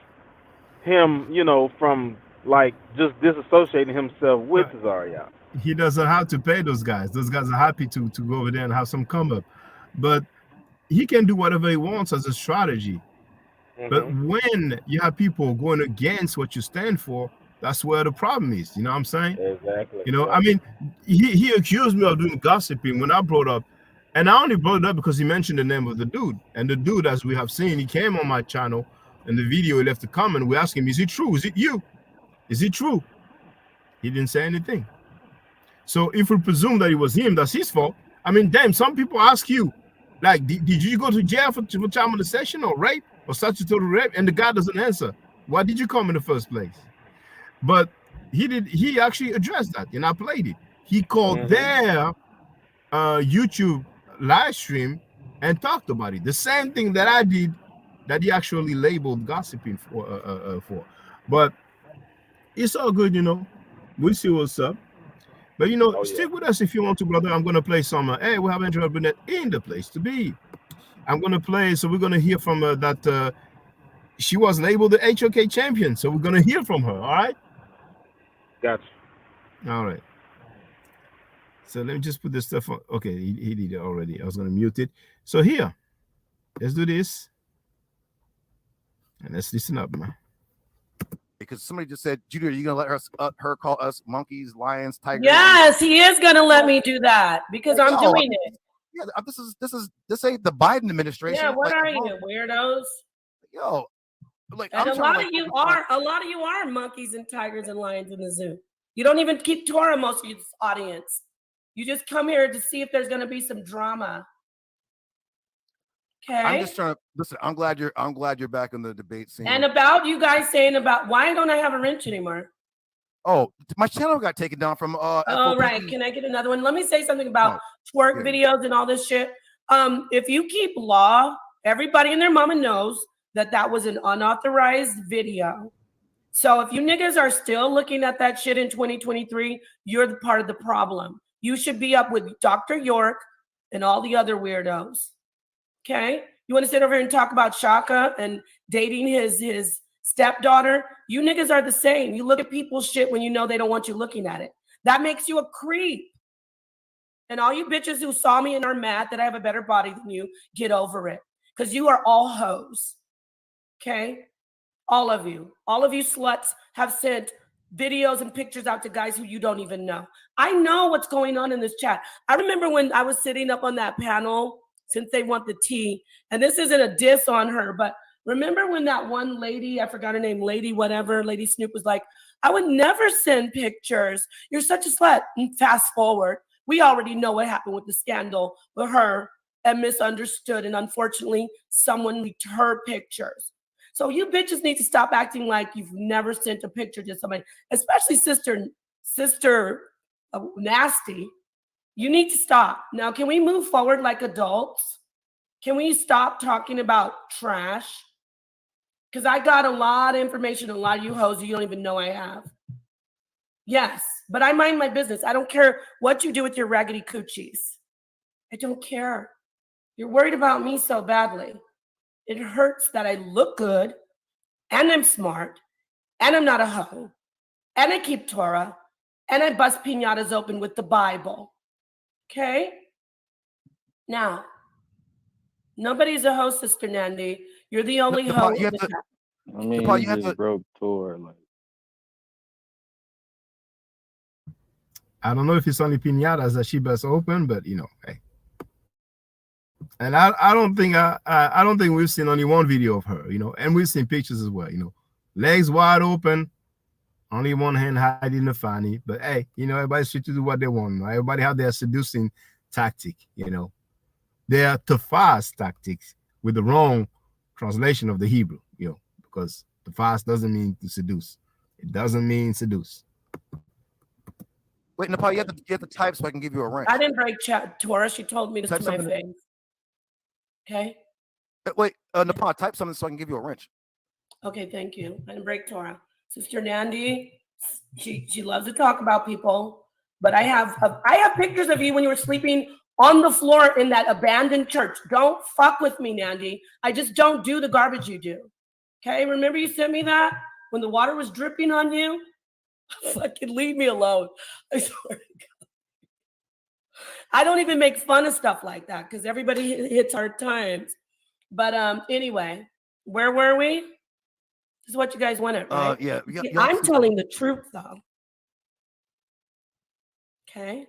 him, you know, from like just disassociating himself with Cesario. he doesn't have to pay those guys. Those guys are happy to go over there and have some come up. But he can do whatever he wants as a strategy. But when you have people going against what you stand for, that's where the problem is. You know what I'm saying? Exactly. You know, I mean, he accused me of doing gossiping when I brought up, and I only brought it up because he mentioned the name of the dude. And the dude, as we have seen, he came on my channel and the video, he left a comment. We asked him, is it true? Is it you? Is it true? He didn't say anything. So if we presume that it was him, that's his fault. I mean, damn, some people ask you, like, did you go to jail for child molestation or rape or statutory rape? And the guy doesn't answer. Why did you come in the first place? But he actually addressed that, and I played it. He called their YouTube live stream and talked about it. The same thing that I did, that he actually labeled gossiping for. But it's all good, you know. We'll see what's up. But you know, stick with us if you want to, brother. I'm gonna play some. Hey, we have Angela Burnett in the place to be. I'm gonna play. So we're gonna hear from that. She was labeled the HOK champion. So we're gonna hear from her. All right. Gotcha. All right. So let me just put this stuff on. Okay, he did it already. I was gonna mute it. So here, let's do this, and let's listen up, man. Because somebody just said, Judy, are you gonna let her call us monkeys, lions, tigers? Yes, he is gonna let me do that because I'm doing it. Yeah, this ain't the Biden administration. Yeah, what like, are you, weirdos? Yo, like, And I'm a lot of you are monkeys and tigers and lions in the zoo. You don't even keep Torah, most of your audience. You just come here to see if there's gonna be some drama. Okay. I'm just trying to listen. I'm glad you're back in the debate scene. And about you guys saying about why don't I have a wrench anymore? Oh, my channel got taken down from Oh, right. Can I get another one? Let me say something about twerk videos and all this shit. If you keep law, everybody and their mama knows that was an unauthorized video. So if you niggas are still looking at that shit in 2023, you're the part of the problem. You should be up with Dr. York and all the other weirdos. Okay, you want to sit over here and talk about Shaka and dating his stepdaughter? You niggas are the same. You look at people's shit when you know they don't want you looking at it. That makes you a creep. And all you bitches who saw me and are mad that I have a better body than you, get over it. Because you are all hoes. Okay? All of you sluts have sent videos and pictures out to guys who you don't even know. I know what's going on in this chat. I remember when I was sitting up on that panel, since they want the tea, and this isn't a diss on her, but remember when that one lady, I forgot her name, Lady whatever, Lady Snoop was like, I would never send pictures. You're such a slut. And fast forward, we already know what happened with the scandal with her and misunderstood. And unfortunately, someone leaked her pictures. So you bitches need to stop acting like you've never sent a picture to somebody, especially Sister Nasty. You need to stop. Now, can we move forward like adults? Can we stop talking about trash? Because I got a lot of information, a lot of you hoes you don't even know I have. Yes, but I mind my business. I don't care what you do with your raggedy coochies. I don't care. You're worried about me so badly. It hurts that I look good, and I'm smart, and I'm not a hoe, and I keep Torah, and I bust piñatas open with the Bible. Okay? Now, nobody's a hoe, Sister Nandy. You're the only hoe. You have to, I mean, Nepal, he you have just to, broke Tor. Like, I don't know if it's only piñatas that she busts open, but you know, hey. And I don't think we've seen only one video of her, you know, and we've seen pictures as well, you know, legs wide open, only one hand hiding the fanny. But hey, you know, everybody's free to do what they want. Right? Everybody have their seducing tactic, you know. They're tafas tactics with the wrong translation of the Hebrew, you know, because tafas doesn't mean to seduce. It doesn't mean seduce. wait, Nepal, you have to type so I can give you a wrench. I didn't break Torah. She told me this Type to my something. face. Okay? Wait, Nepal, type something so I can give you a wrench. Okay, thank you. I didn't break Torah. Sister Nandy, she loves to talk about people, but I have pictures of you when you were sleeping on the floor in that abandoned church. Don't fuck with me, Nandy. I just don't do the garbage you do. Okay? Remember you sent me that when the water was dripping on you? Fucking leave me alone. I swear to God. I don't even make fun of stuff like that because everybody hits hard times. But anyway, where were we? This is what you guys wanted, right? Yeah. See, I'm telling the truth, though. Okay.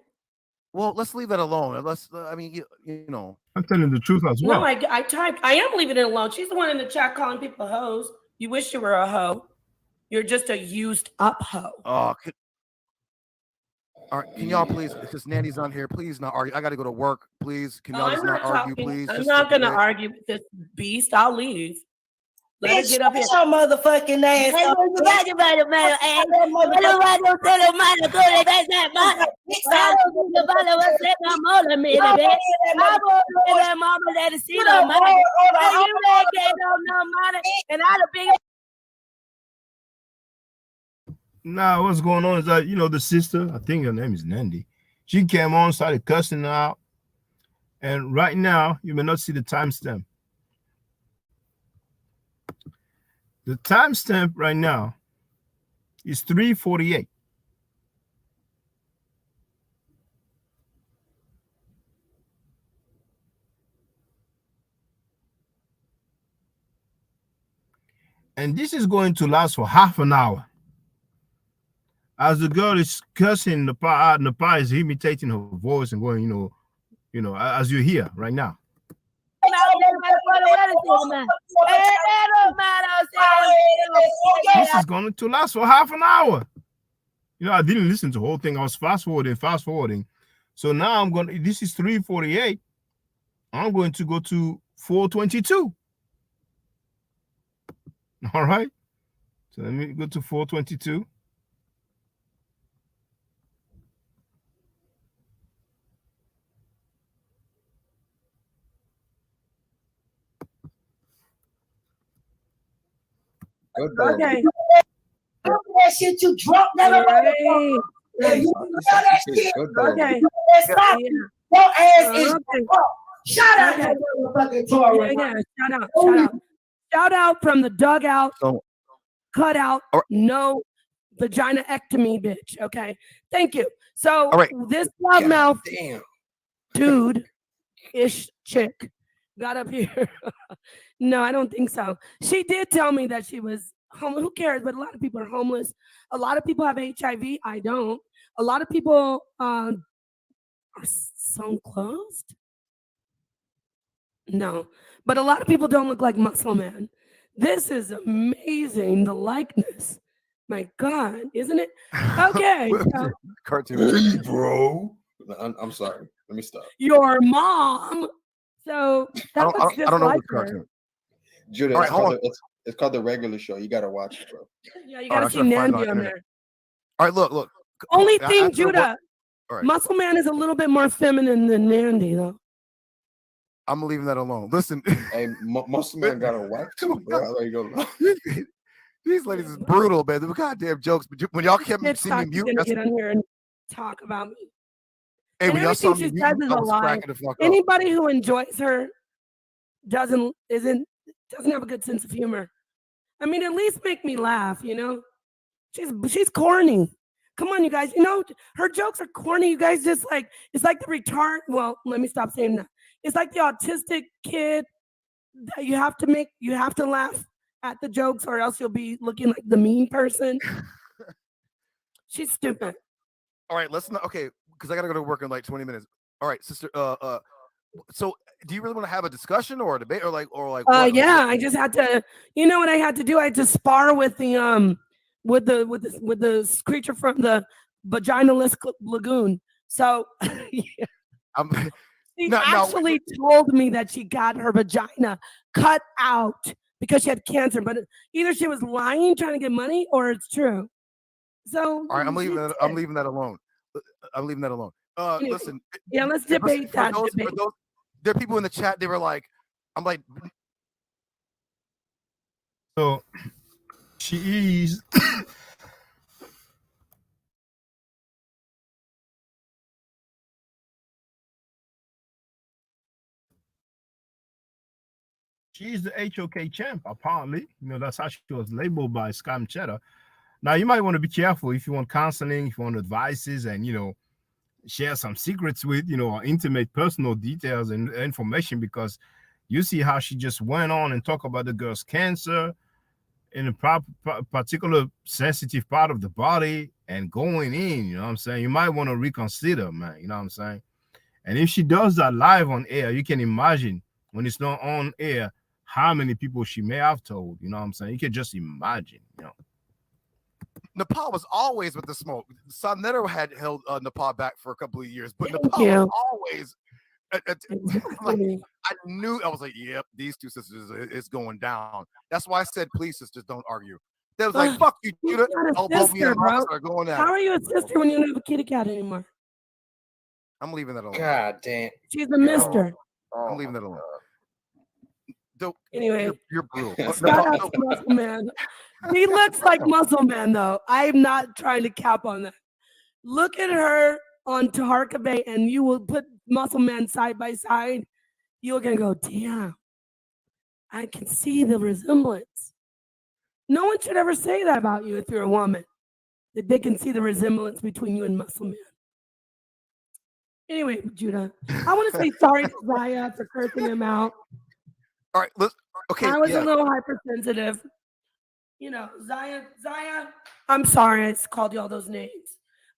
Well, let's leave that alone. Unless I mean, you know. I'm telling the truth as well. No, I typed. I am leaving it alone. She's the one in the chat calling people hoes. You wish you were a hoe. You're just a used up hoe. Oh, all right. Can y'all please, because Nandy's on here, please not argue. I got to go to work. Please, can y'all just not argue, please? I'm not going to argue with this beast. I'll leave. Let her Bitch, get up here. your motherfucking ass. Hey, what you got about it, man? Hey, what do I do to the man to go to that man? I don't do the man who said no more than me, bitch. I won't do that mama let it see no money. You ain't getting no money, and I the big. Now, what's going on is that, you know, the sister, I think her name is Nandy, she came on, started cussing out. And right now, you may not see the timestamp. The timestamp right now is 3:48. And this is going to last for half an hour. As the girl is cussing, Nepal is imitating her voice and going, you know, as you hear right now. This is going to last for half an hour. You know, I didn't listen to the whole thing. I was fast forwarding. So now this is 3:48. I'm going to go to 4:22. All right. So let me go to 4:22. Okay. That shit you drunk, never Right. You know that shit. Okay. Stop. Your ass is drunk. Shout out to motherfucking Torah. Yeah, shout out from the dugout. Cut out. No vagina-ectomy, bitch. Okay. Thank you. So this loudmouth dude-ish chick got up here. No, I don't think so. She did tell me that she was homeless. Who cares? But a lot of people are homeless. A lot of people have HIV. I don't. A lot of people are sewn closed. No, but a lot of people don't look like Muscle Man. This is amazing. The likeness. My God, isn't it? Okay. Cartoon, bro. I'm sorry. Let me stop. Your mom. So that was just I don't know like what her. Judah, All right, it's called the regular show. You gotta watch it, bro. Yeah, you gotta see Nandy on there. All right, look. Only I thing, don't know Judah, All right. Muscle Man is a little bit more feminine than Nandy, though. I'm leaving that alone. Listen, hey, Muscle Man got a wife too, bro. I let you go. These ladies is brutal, man. They're goddamn jokes. But when y'all kept Bitch seeing me thought she's mute, gonna get on here and talk about me. hey, And when y'all saw everything me she mute, says is I a was lie. cracking the fuck up. Anybody who enjoys her doesn't have a good sense of humor. I mean, at least make me laugh, you know? She's corny. Come on, you guys. You know, her jokes are corny. You guys just like, it's like the retard. Well, let me stop saying that. It's like the autistic kid that you have to laugh at the jokes or else you'll be looking like the mean person. She's stupid. All right, let's not. Okay, because I gotta go to work in like 20 minutes. All right, sister. So do you really want to have a discussion or a debate or like what? Yeah, I just had to. You know what I had to do? I had to spar with the creature from the vaginalist lagoon. So yeah. She actually told me that she got her vagina cut out because she had cancer, but either she was lying, trying to get money, or it's true. So all right, I'm leaving that alone. I'm leaving that alone. Anyway, Listen. Yeah, let's debate that. There are people in the chat. They were like, I'm like. So she is. She's the HOK champ, apparently. You know, that's how she was labeled by Scam Cheddar. Now, you might want to be careful if you want counseling, if you want advices, and, you know, share some secrets with, you know, or intimate personal details and information, because you see how she just went on and talked about the girl's cancer in a particular sensitive part of the body and going in, you know what I'm saying? You might want to reconsider, man, you know what I'm saying? And if she does that live on air, you can imagine when it's not on air, how many people she may have told, you know what I'm saying? You can just imagine, you know. Nepal was always with the smoke. Sonetta had held Nepal back for a couple of years, but Nepal was always. Like, I knew, I was like, yep, these two sisters, it's going down. That's why I said, please, sisters, don't argue. They was like, fuck you, Judah. Both me and Marcus are going at it. How are you a sister when you don't have a kitty cat anymore? I'm leaving that alone. God damn. She's a mister. I'm leaving that alone. Anyway, you're brutal. Shout out to Muscle Man. He looks like Muscle Man, though. I'm not trying to cap on that. Look at her on Taharka Bay, and you will put Muscle Man side by side. You're gonna go, damn. I can see the resemblance. No one should ever say that about you if you're a woman. That they can see the resemblance between you and Muscle Man. Anyway, Judah, I want to say sorry to Zaya for cursing him out. All right, let's. Okay, I was a little hypersensitive. You know, Zaya, I'm sorry I called you all those names.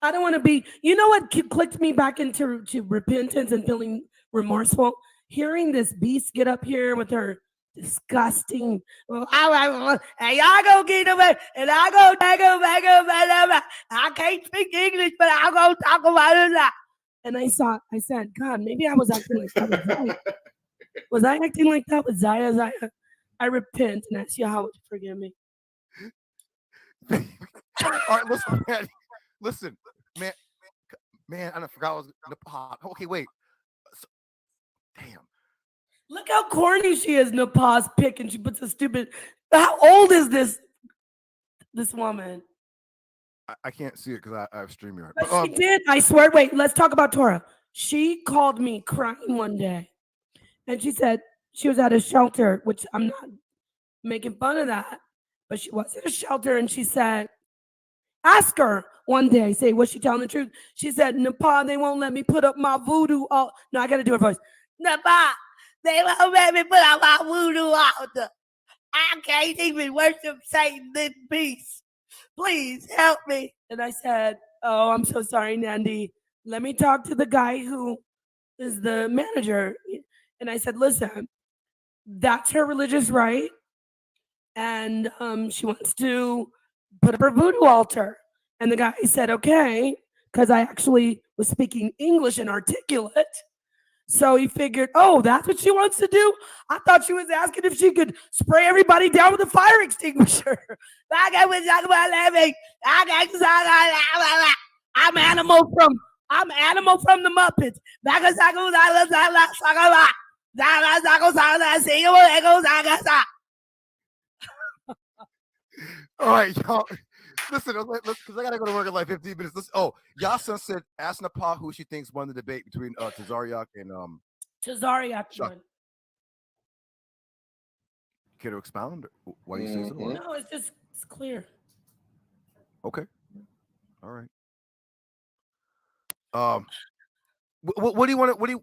I don't want to be, you know what clicked me back into repentance and feeling remorseful? Hearing this beast get up here with her disgusting, well, and y'all go get away, and I go, I can't speak English, but I'll go talk about it. And I said, God, maybe I was acting like that with Zaya. Was I acting like that with Zaya? I repent and ask you how would you forgive me. All right, listen, man, I forgot I was gonna pop. Okay, wait. Damn. Look how corny she is. Napaz pick and she puts a stupid. How old is this woman? I can't see it because I have StreamYard. But she did. I swear. Wait, let's talk about Torah. She called me crying one day, and she said she was at a shelter, which I'm not making fun of that, but she was at a shelter, and she said, ask her one day, say, was she telling the truth? She said, Nepal, they won't let me put up my voodoo. No, I got to do her voice. Nepal, they won't let me put up my voodoo altar. I can't even worship Satan in peace. Please help me. And I said, oh, I'm so sorry, Nandi. Let me talk to the guy who is the manager. And I said, listen, that's her religious right. And she wants to put up her voodoo altar. And the guy said, okay, because I actually was speaking English and articulate. So he figured, oh, that's what she wants to do? I thought she was asking if she could spray everybody down with a fire extinguisher. I'm Animal from the Muppets. All right, y'all. Listen, because I gotta go to work in like 15 minutes. Listen, Yasa said, ask Nepal who she thinks won the debate between Tazariak and Tazariak Chuck. won. Care to expound? Why do you say so? No, it's clear. Okay. All right. What do you want to? What do you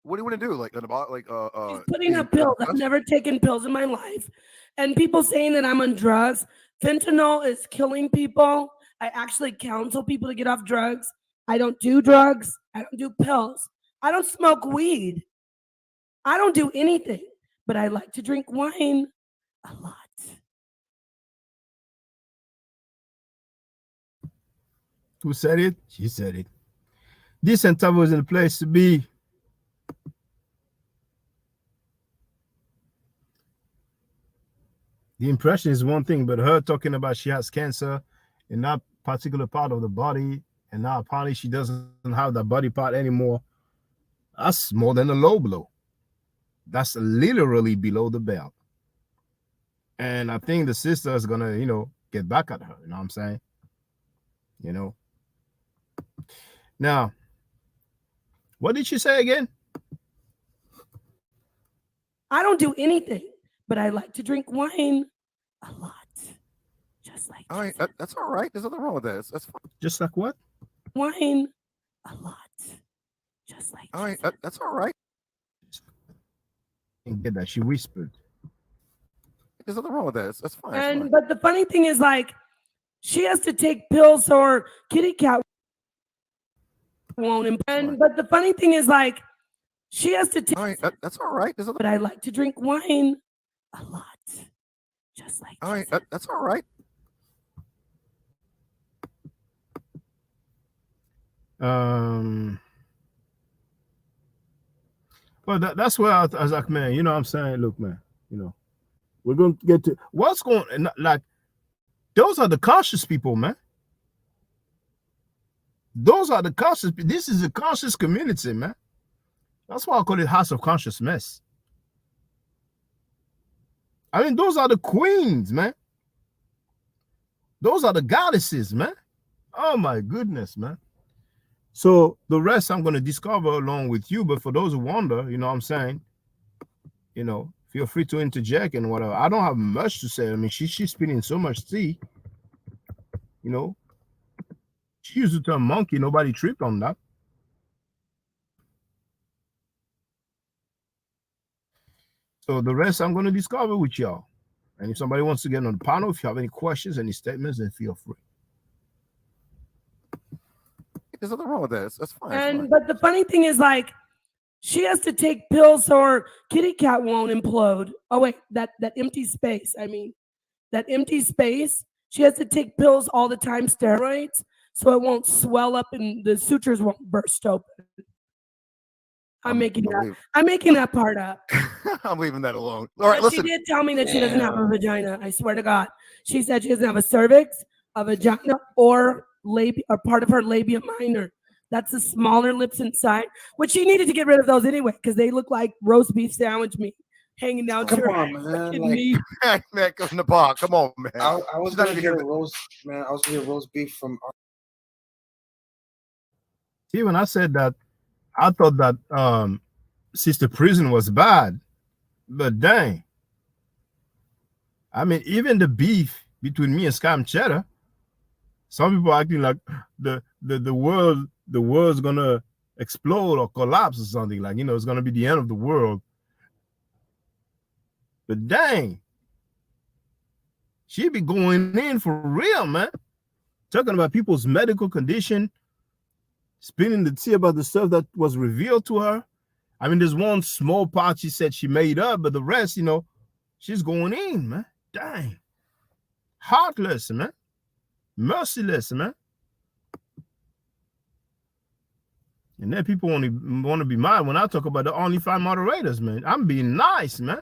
want to do? Like about She's putting up pills. I've never taken pills in my life, and people saying that I'm on drugs. Fentanyl is killing people. I actually counsel people to get off drugs. I don't do drugs. I don't do pills. I don't smoke weed. I don't do anything, but I like to drink wine a lot. Who said it? She said it. Decent time was in the place to be. The impression is one thing, but her talking about she has cancer in that particular part of the body, and now apparently she doesn't have that body part anymore. That's more than a low blow. That's literally below the belt. And I think the sister is gonna, get back at her. You know what I'm saying? Now, what did she say again? I don't do anything, but I like to drink wine a lot. Just like all right, that's all right. There's nothing wrong with that. That's fine. Just like what? Wine a lot. Just like all right, that's all right. And get that she whispered. There's nothing wrong with that. That's fine. But the funny thing is, like, she has to take pills so her kitty cat won't. But the funny thing is, like, she has to take. All right, that's all right. But I like to drink wine a lot. Just like all right, that's all right. Well, that's where I was like, man, you know what I'm saying? Look, man, we're going to get to what's going on. Like, those are the conscious people, man. Those are the conscious. This is a conscious community, man. That's why I call it House of Conscious Mess. I mean, those are the queens, man. Those are the goddesses, man. Oh, my goodness, man. So the rest I'm going to discover along with you. But for those who wonder, you know what I'm saying, feel free to interject and whatever. I don't have much to say. I mean, she's spilling so much tea. She used the term monkey. Nobody tripped on that. So the rest I'm going to discover with y'all. And if somebody wants to get on the panel, if you have any questions, any statements, then feel free. There's nothing wrong with that. That's fine. But the funny thing is, like, she has to take pills so her kitty cat won't implode. Oh wait, that empty space. I mean, that empty space. She has to take pills all the time, steroids, so it won't swell up and the sutures won't burst open. I'm making that part up. I'm leaving that alone. All right, but listen. She did tell me that she doesn't have a vagina. I swear to God. She said she doesn't have a cervix, a vagina, or labia, or part of her labia minor. That's the smaller lips inside, which she needed to get rid of those anyway, because they look like roast beef sandwich meat hanging down to her knee. Man, go in the bar. Come on, man. I was gonna get a roast, man. I was gonna get roast beef from. See, when I said that, I thought that Sister Prison was bad, but dang. I mean, even the beef between me and Scam Cheddar, some people are acting like the world's gonna explode or collapse or something, like, it's gonna be the end of the world. But dang, she be going in for real, man. Talking about people's medical condition, spilling the tea about the stuff that was revealed to her. I mean, there's one small part she said she made up, but the rest, she's going in, man. Dang. Heartless, man. Merciless, man. And then people want to be mad when I talk about the OnlyFans moderators, man. I'm being nice, man.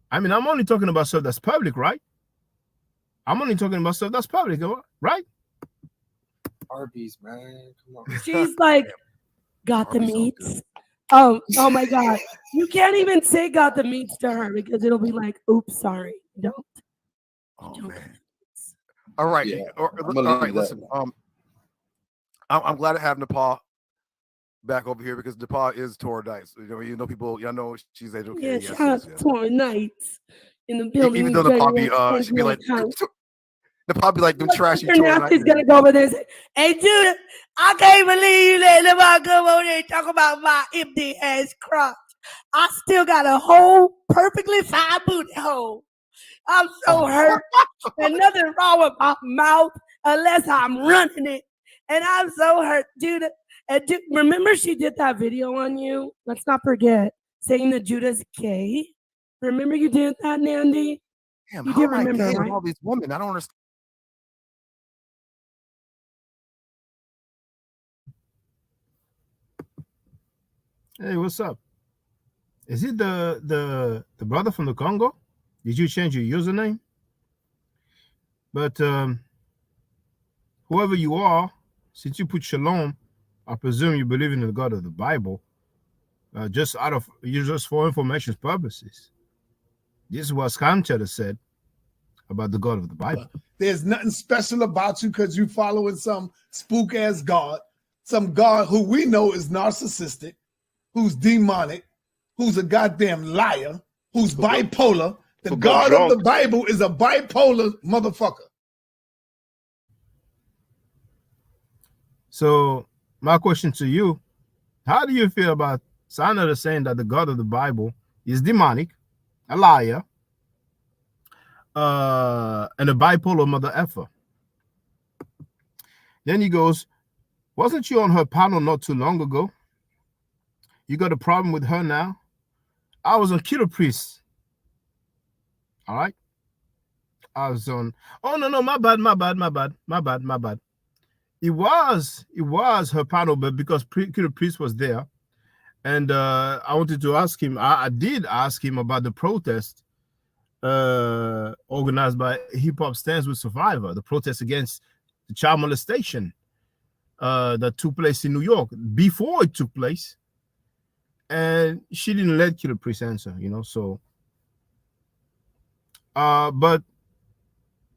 I mean, I'm only talking about stuff that's public, right? I'm only talking about stuff that's public, right? Arby's, man. Come on. She's like, got the meats. Oh my God. You can't even take out the meats to her because it'll be like, oops, sorry. Don't. Oh man. All right. Yeah, all right. Listen. I'm glad to have Nepal back over here because Nepal is Tora Dice. You know people. Y'all know she's HOK. Yeah, Yes, shout out to Tora Nights in the building. Even though Nepal be she'd be like Nepal be like them trashy Tora Nights. He's gonna go over there and say, "Hey, Judah, I can't believe you let Nepal come over there and talk about my empty ass crotch. I still got a whole, perfectly fine booty hole. I'm so hurt. And nothing wrong with my mouth unless I'm running it. And I'm so hurt, Judah. And remember she did that video on you? Let's not forget, saying that Judah's gay. Remember you did that, Nandy? Damn, you how do am I remember, gay right? with all these women? I don't understand. Hey, what's up? Is it the brother from the Congo? Did you change your username? But whoever you are, since you put shalom, I presume you believe in the God of the Bible. Just for information purposes. This is what Scamchetter said about the God of the Bible. There's nothing special about you because you following some spook ass God, some God who we know is narcissistic, who's demonic, who's a goddamn liar, who's bipolar. The God of the Bible is a bipolar motherfucker. So my question to you, how do you feel about Sanada saying that the God of the Bible is demonic, a liar, and a bipolar mother effer? Then he goes, wasn't you on her panel not too long ago? You got a problem with her now? I was on Killer Priest. All right. I was on, oh no, my bad. It was her panel, but because Killer Priest was there, and I wanted to ask him, I did ask him about the protest organized by Hip Hop Stands with Survivor, the protest against the child molestation that took place in New York before it took place. And she didn't let Killer Priest answer, so but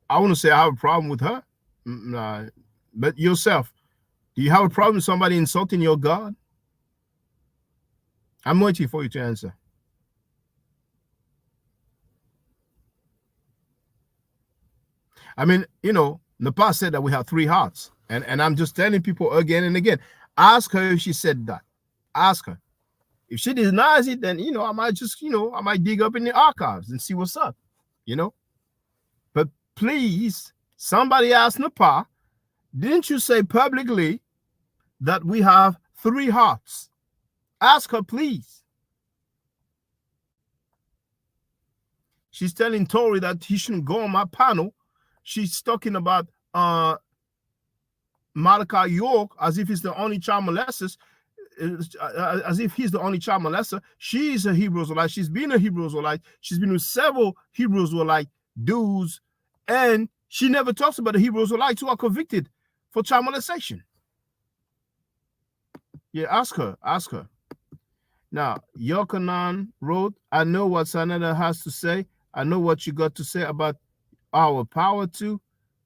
I want to say I have a problem with her. But yourself, do you have a problem with somebody insulting your God? I'm waiting for you to answer. I mean, Nepal said that we have 3 hearts. And I'm just telling people again and again, ask her if she said that. Ask her. If she denies it, then, I might just, I might dig up in the archives and see what's up, But please, somebody ask Nepal, didn't you say publicly that we have 3 hearts? Ask her, please. She's telling Tory that he shouldn't go on my panel. She's talking about Malachi York as if he's the only child molester, as if he's the only child molester. She's a Hebrew Israelite. She's been a Hebrew Israelite. She's been with several Hebrew Israelite dudes, and she never talks about the Hebrew Israelites who are convicted for child molestation. Yeah, ask her. Now, Yochanan wrote, I know what Sanada has to say. I know what you got to say about our power too.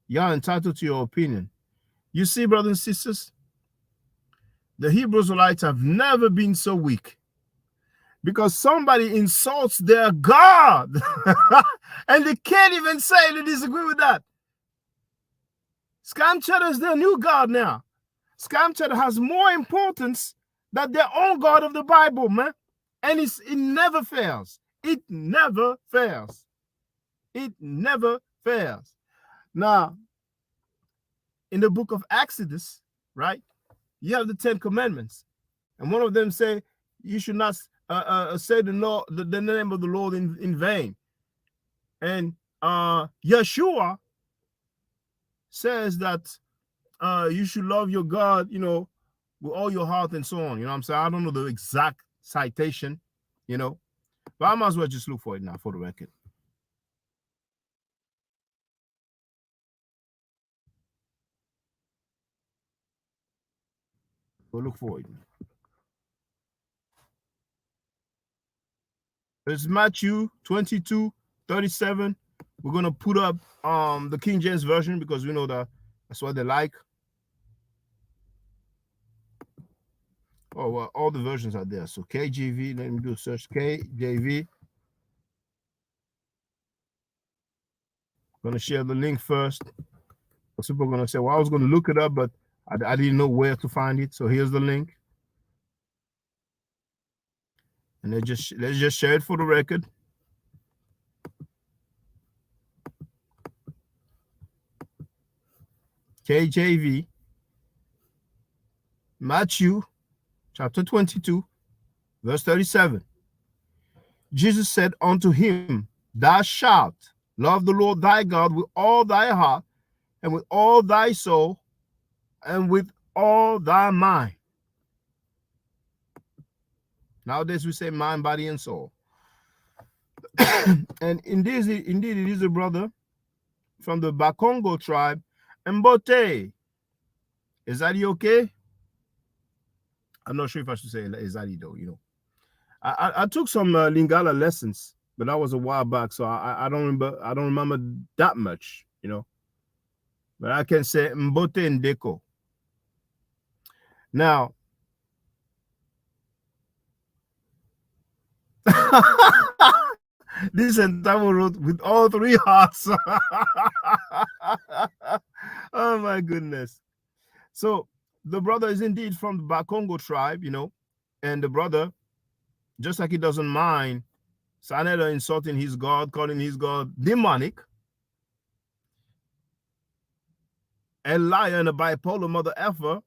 Y'all entitled to your opinion. You see, brothers and sisters, the Hebrew Israelites have never been so weak because somebody insults their God and they can't even say they disagree with that. Scam Cheddar is their new God now. Scam Cheddar has more importance than their own God of the Bible, man. And it never fails. It never fails. It never fails. Now, in the book of Exodus, right, you have the 10 commandments. And one of them say, you should not say the name of the Lord in vain. And Yeshua says that you should love your God, with all your heart and so on. You know what I'm saying? I don't know the exact citation, but I might as well just look for it now for the record. We'll look for it. It's Matthew 22:37. We're gonna put up the King James version because we know that that's what they like. Oh, well, all the versions are there. So KJV, let me do a search. KJV. Gonna share the link first. People are gonna say, well, I was gonna look it up, but I didn't know where to find it. So here's the link. And let's just share it for the record. KJV, Matthew chapter 22, verse 37. Jesus said unto him, thou shalt love the Lord thy God with all thy heart, and with all thy soul, and with all thy mind. Nowadays we say mind, body, and soul. And indeed it is a brother from the Bakongo tribe, Mbote. Is that okay? I'm not sure if I should say Ezadi though, you know. I took some Lingala lessons, but that was a while back, so I don't remember that much, you know. But I can say Mbote Ndeko. Now, this entire wrote with all three hearts. Oh my goodness. So the brother is indeed from the Bakongo tribe, you know, and the brother, just like he doesn't mind Saneda insulting his God, calling his God demonic, a liar and a bipolar mother effer,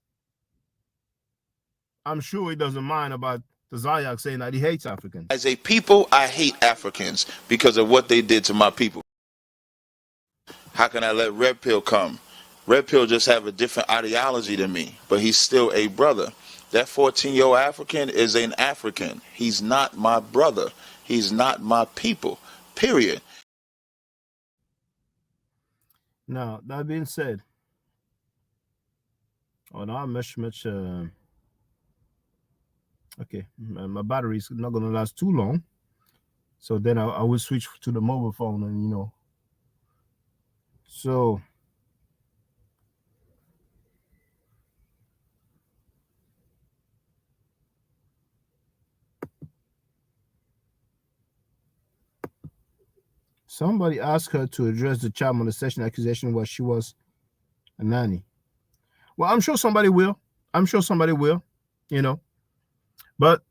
I'm sure he doesn't mind about the Zayak saying that he hates Africans. As a people, I hate Africans because of what they did to my people. How can I let Red Pill come? Red Pill just have a different ideology than me, but he's still a brother. That 14-year-old African is an African. He's not my brother. He's not my people, period. Now, that being said, now much, okay, my battery is not going to last too long. So then I will switch to the mobile phone and, you know. So, somebody asked her to address the child molestation accusation where she was a nanny. Well, I'm sure somebody will. I'm sure somebody will, you know. But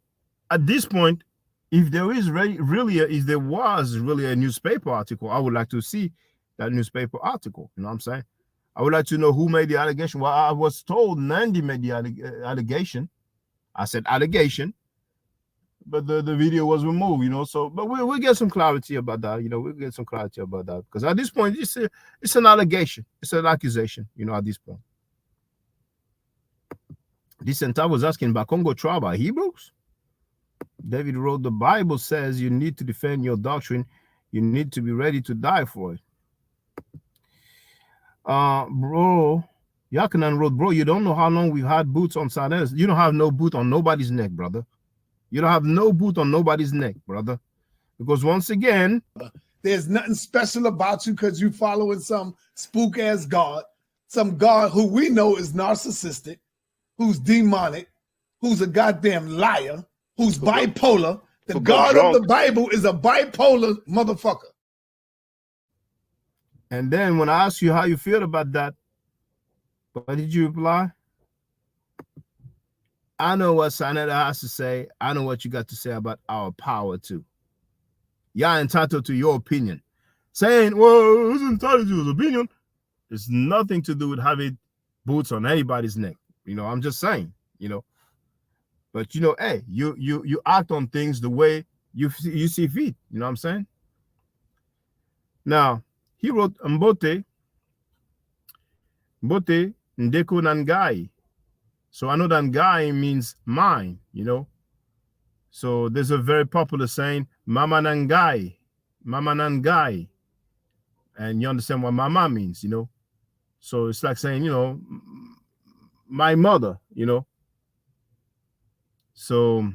at this point, if there was really a newspaper article, I would like to see that newspaper article. You know what I'm saying? I would like to know who made the allegation. Well, I was told Nandi made the allegation. I said allegation, but the video was removed, you know. So, but we'll get some clarity about that. You know, we'll get some clarity about that because at this point, it's an allegation. It's an accusation, you know, at this point. This center was asking about Congo tribe are Hebrews. David wrote, the Bible says you need to defend your doctrine. You need to be ready to die for it. Bro, Yakanan wrote, bro, you don't know how long we've had boots on Sanes. You don't have no boot on nobody's neck, brother. You don't have no boot on nobody's neck, brother. Because once again, there's nothing special about you because you following some spook ass God, some God who we know is narcissistic, who's demonic, who's a goddamn liar, who's bipolar. The God of the Bible is a bipolar motherfucker. And then when I asked you how you feel about that, what did you reply? I know what Saneda has to say. I know what you got to say about our power too. You're entitled to your opinion. Saying, well, who's entitled to his opinion? There's nothing to do with having boots on anybody's neck. You know, I'm just saying, you know. But you know, hey, you act on things the way you see fit. You know what I'm saying? Now, he wrote Mbote Ndeko Nangai. So I know that Ngai means mine, you know. So there's a very popular saying, Mama Nangai, Mama Nangai. And you understand what mama means, you know. So it's like saying, you know, my mother, you know. So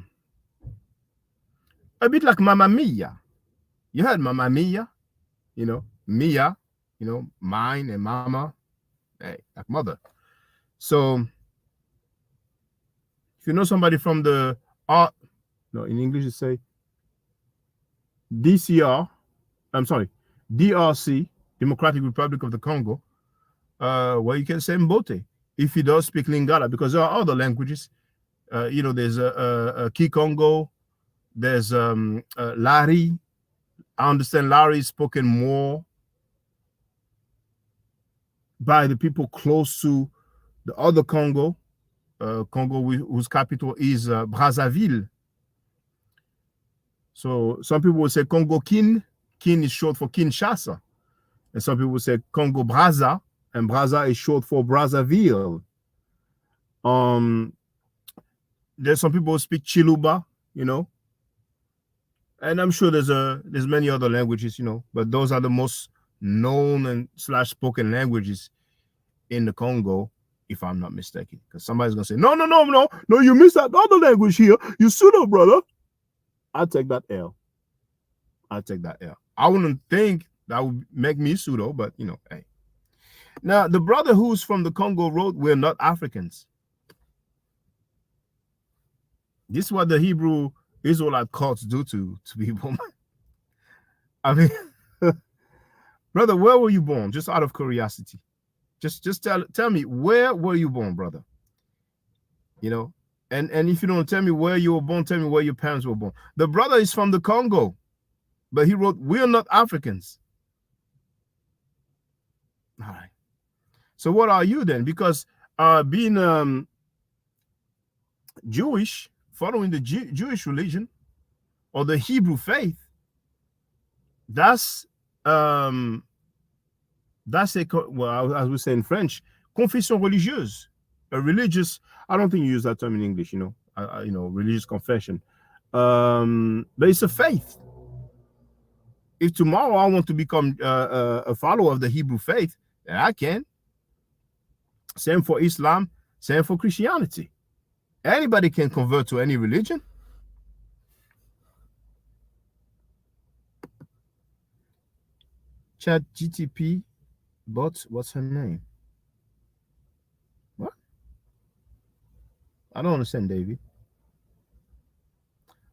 A bit like Mamma Mia. You heard Mamma Mia? You know, Mia, you know, mine and Mama, hey, like mother. So if you know somebody from the no, in English you say DCR, I'm sorry, DRC, Democratic Republic of the Congo, well, you can say Mbote if he does speak Lingala, because there are other languages. You know, there's a Kikongo, there's Lari. I understand Lari is spoken more by the people close to the other Congo, Congo whose capital is Brazzaville. So some people will say Congo Kin. Kin is short for Kinshasa. And some people say Congo Brazza, and Brazza is short for Brazzaville. There's some people who speak Chiluba, you know, and I'm sure there's many other languages, you know, but those are the most known and slash spoken languages in the Congo, if I'm not mistaken. Because somebody's gonna say, no, you missed that other language here. You pseudo, brother. I'll take that L. I wouldn't think that would make me pseudo, but you know, hey. Now the brother who's from the Congo wrote, "We're not Africans." This is what the Hebrew Israelite cults do to people. I mean, brother, where were you born? Just out of curiosity. Just tell me, where were you born, brother? You know, and if you don't tell me where you were born, tell me where your parents were born. The brother is from the Congo, but he wrote, "We're not Africans." All right. So what are you then? Because being Jewish, following the Jewish religion or the Hebrew faith, that's a, well, as we say in French, confession religieuse, a religious. I don't think you use that term in English, you know, you know, religious confession. But it's a faith. If tomorrow I want to become a follower of the Hebrew faith, then I can. Same for Islam, same for Christianity. Anybody can convert to any religion. Chat GTP bot, what's her name? What? I don't understand, David.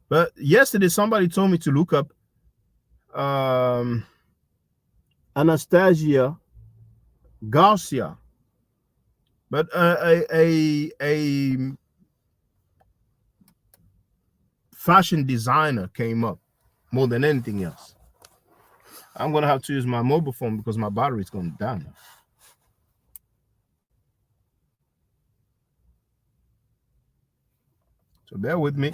But yesterday somebody told me to look up Anastasia Garcia. But a fashion designer came up more than anything else. I'm gonna have to use my mobile phone because my battery is going down. So bear with me.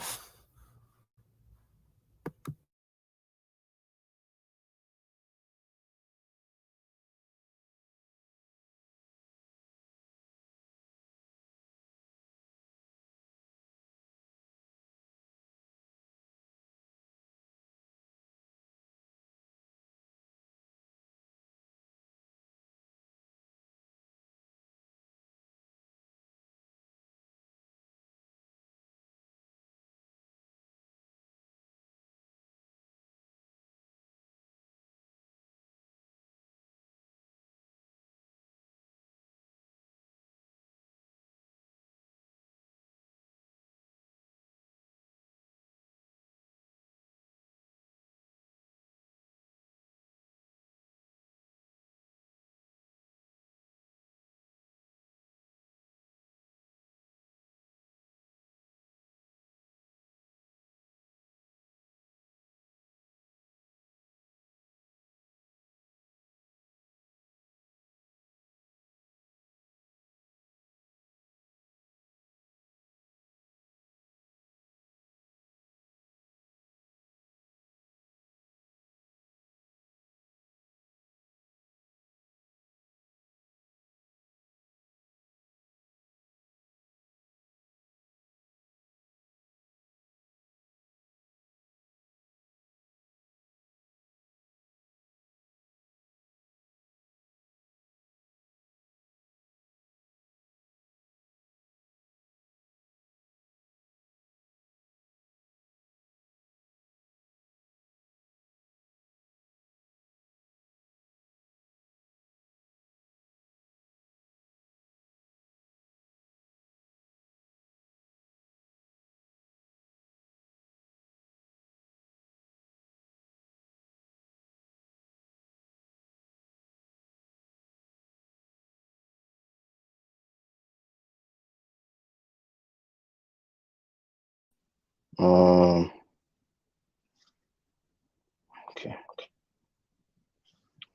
Okay.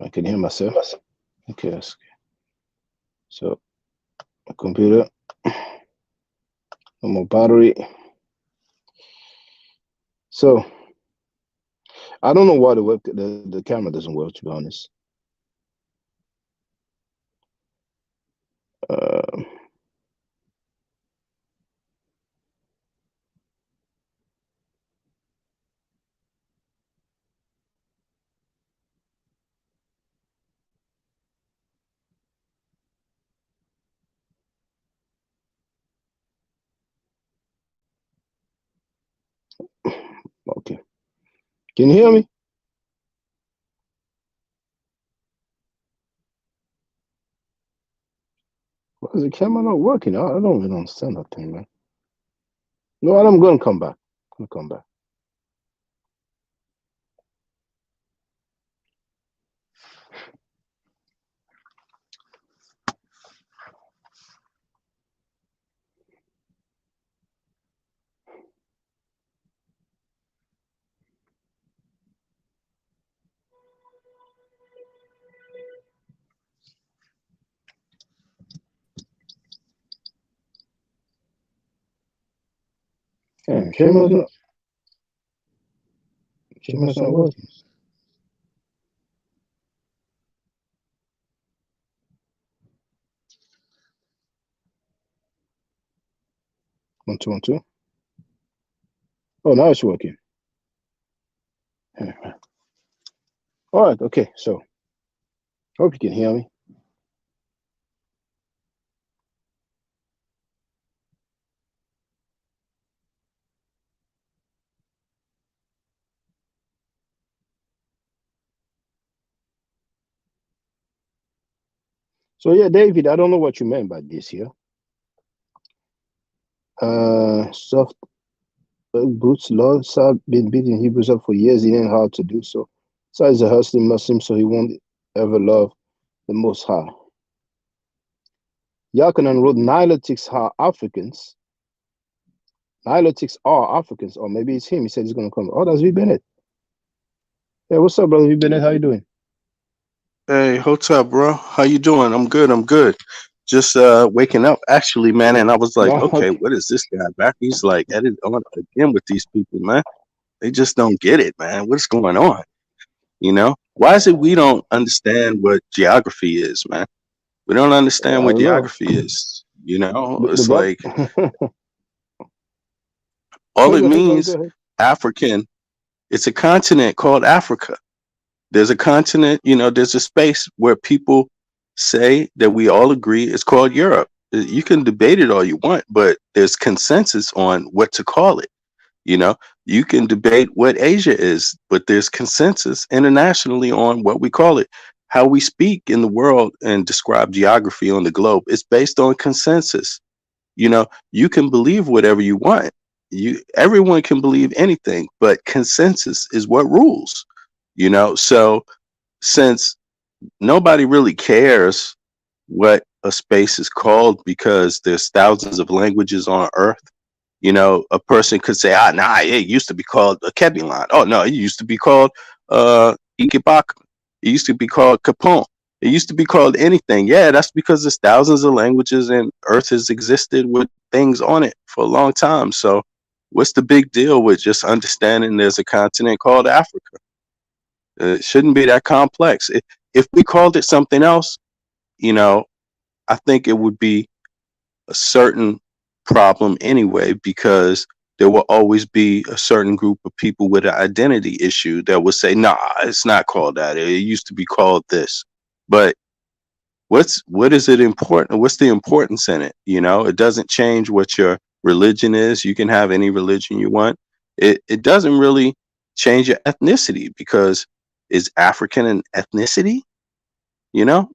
I can hear myself. Okay, that's good. So, my computer, no more battery. So, I don't know why the camera doesn't work, to be honest. Okay. Can you hear me? Why is the camera not working? I don't even understand that thing, man. No, I'm going to come back. I'm going to come back. Yeah, camera's not working. One, two, 1, 2. Oh, now it's working. All right, okay, so hope you can hear me. So yeah, David, I don't know what you meant by this here. Soft boots, Lord, Saul been beating Hebrews up for years. He didn't know how to do so. Saul is a hustling Muslim, so he won't ever love the Most High. Yakanan wrote, Nilotics are Africans. Nilotics are Africans, or maybe it's him. He said he's going to come. Oh, that's V. Bennett. Yeah, what's up, brother V. Bennett? How you doing? Hey, what's up, bro? How you doing? I'm good. Just waking up actually, man, and I was like, okay, what is this guy back? He's like at it on again with these people, man. They just don't get it, man. What's going on? You know? Why is it we don't understand what geography is, man? We don't understand what geography is. You know, it's like all it means African, it's a continent called Africa. There's a continent, you know, there's a space where people say that we all agree it's called Europe. You can debate it all you want, but there's consensus on what to call it. You know, you can debate what Asia is, but there's consensus internationally on what we call it. How we speak in the world and describe geography on the globe is based on consensus. You know, you can believe whatever you want. Everyone can believe anything, but consensus is what rules. You know, so since nobody really cares what a space is called because there's thousands of languages on Earth, you know, a person could say, nah, it used to be called a Kebilan. Oh, no, it used to be called Ikebak. It used to be called Capon. It used to be called anything. Yeah, that's because there's thousands of languages and Earth has existed with things on it for a long time. So what's the big deal with just understanding there's a continent called Africa? It shouldn't be that complex. If we called it something else, you know, I think it would be a certain problem anyway, because there will always be a certain group of people with an identity issue that would say, nah, it's not called that. It used to be called this. But what is it important? What's the importance in it? You know, it doesn't change what your religion is. You can have any religion you want. It doesn't really change your ethnicity, because is African an ethnicity? You know,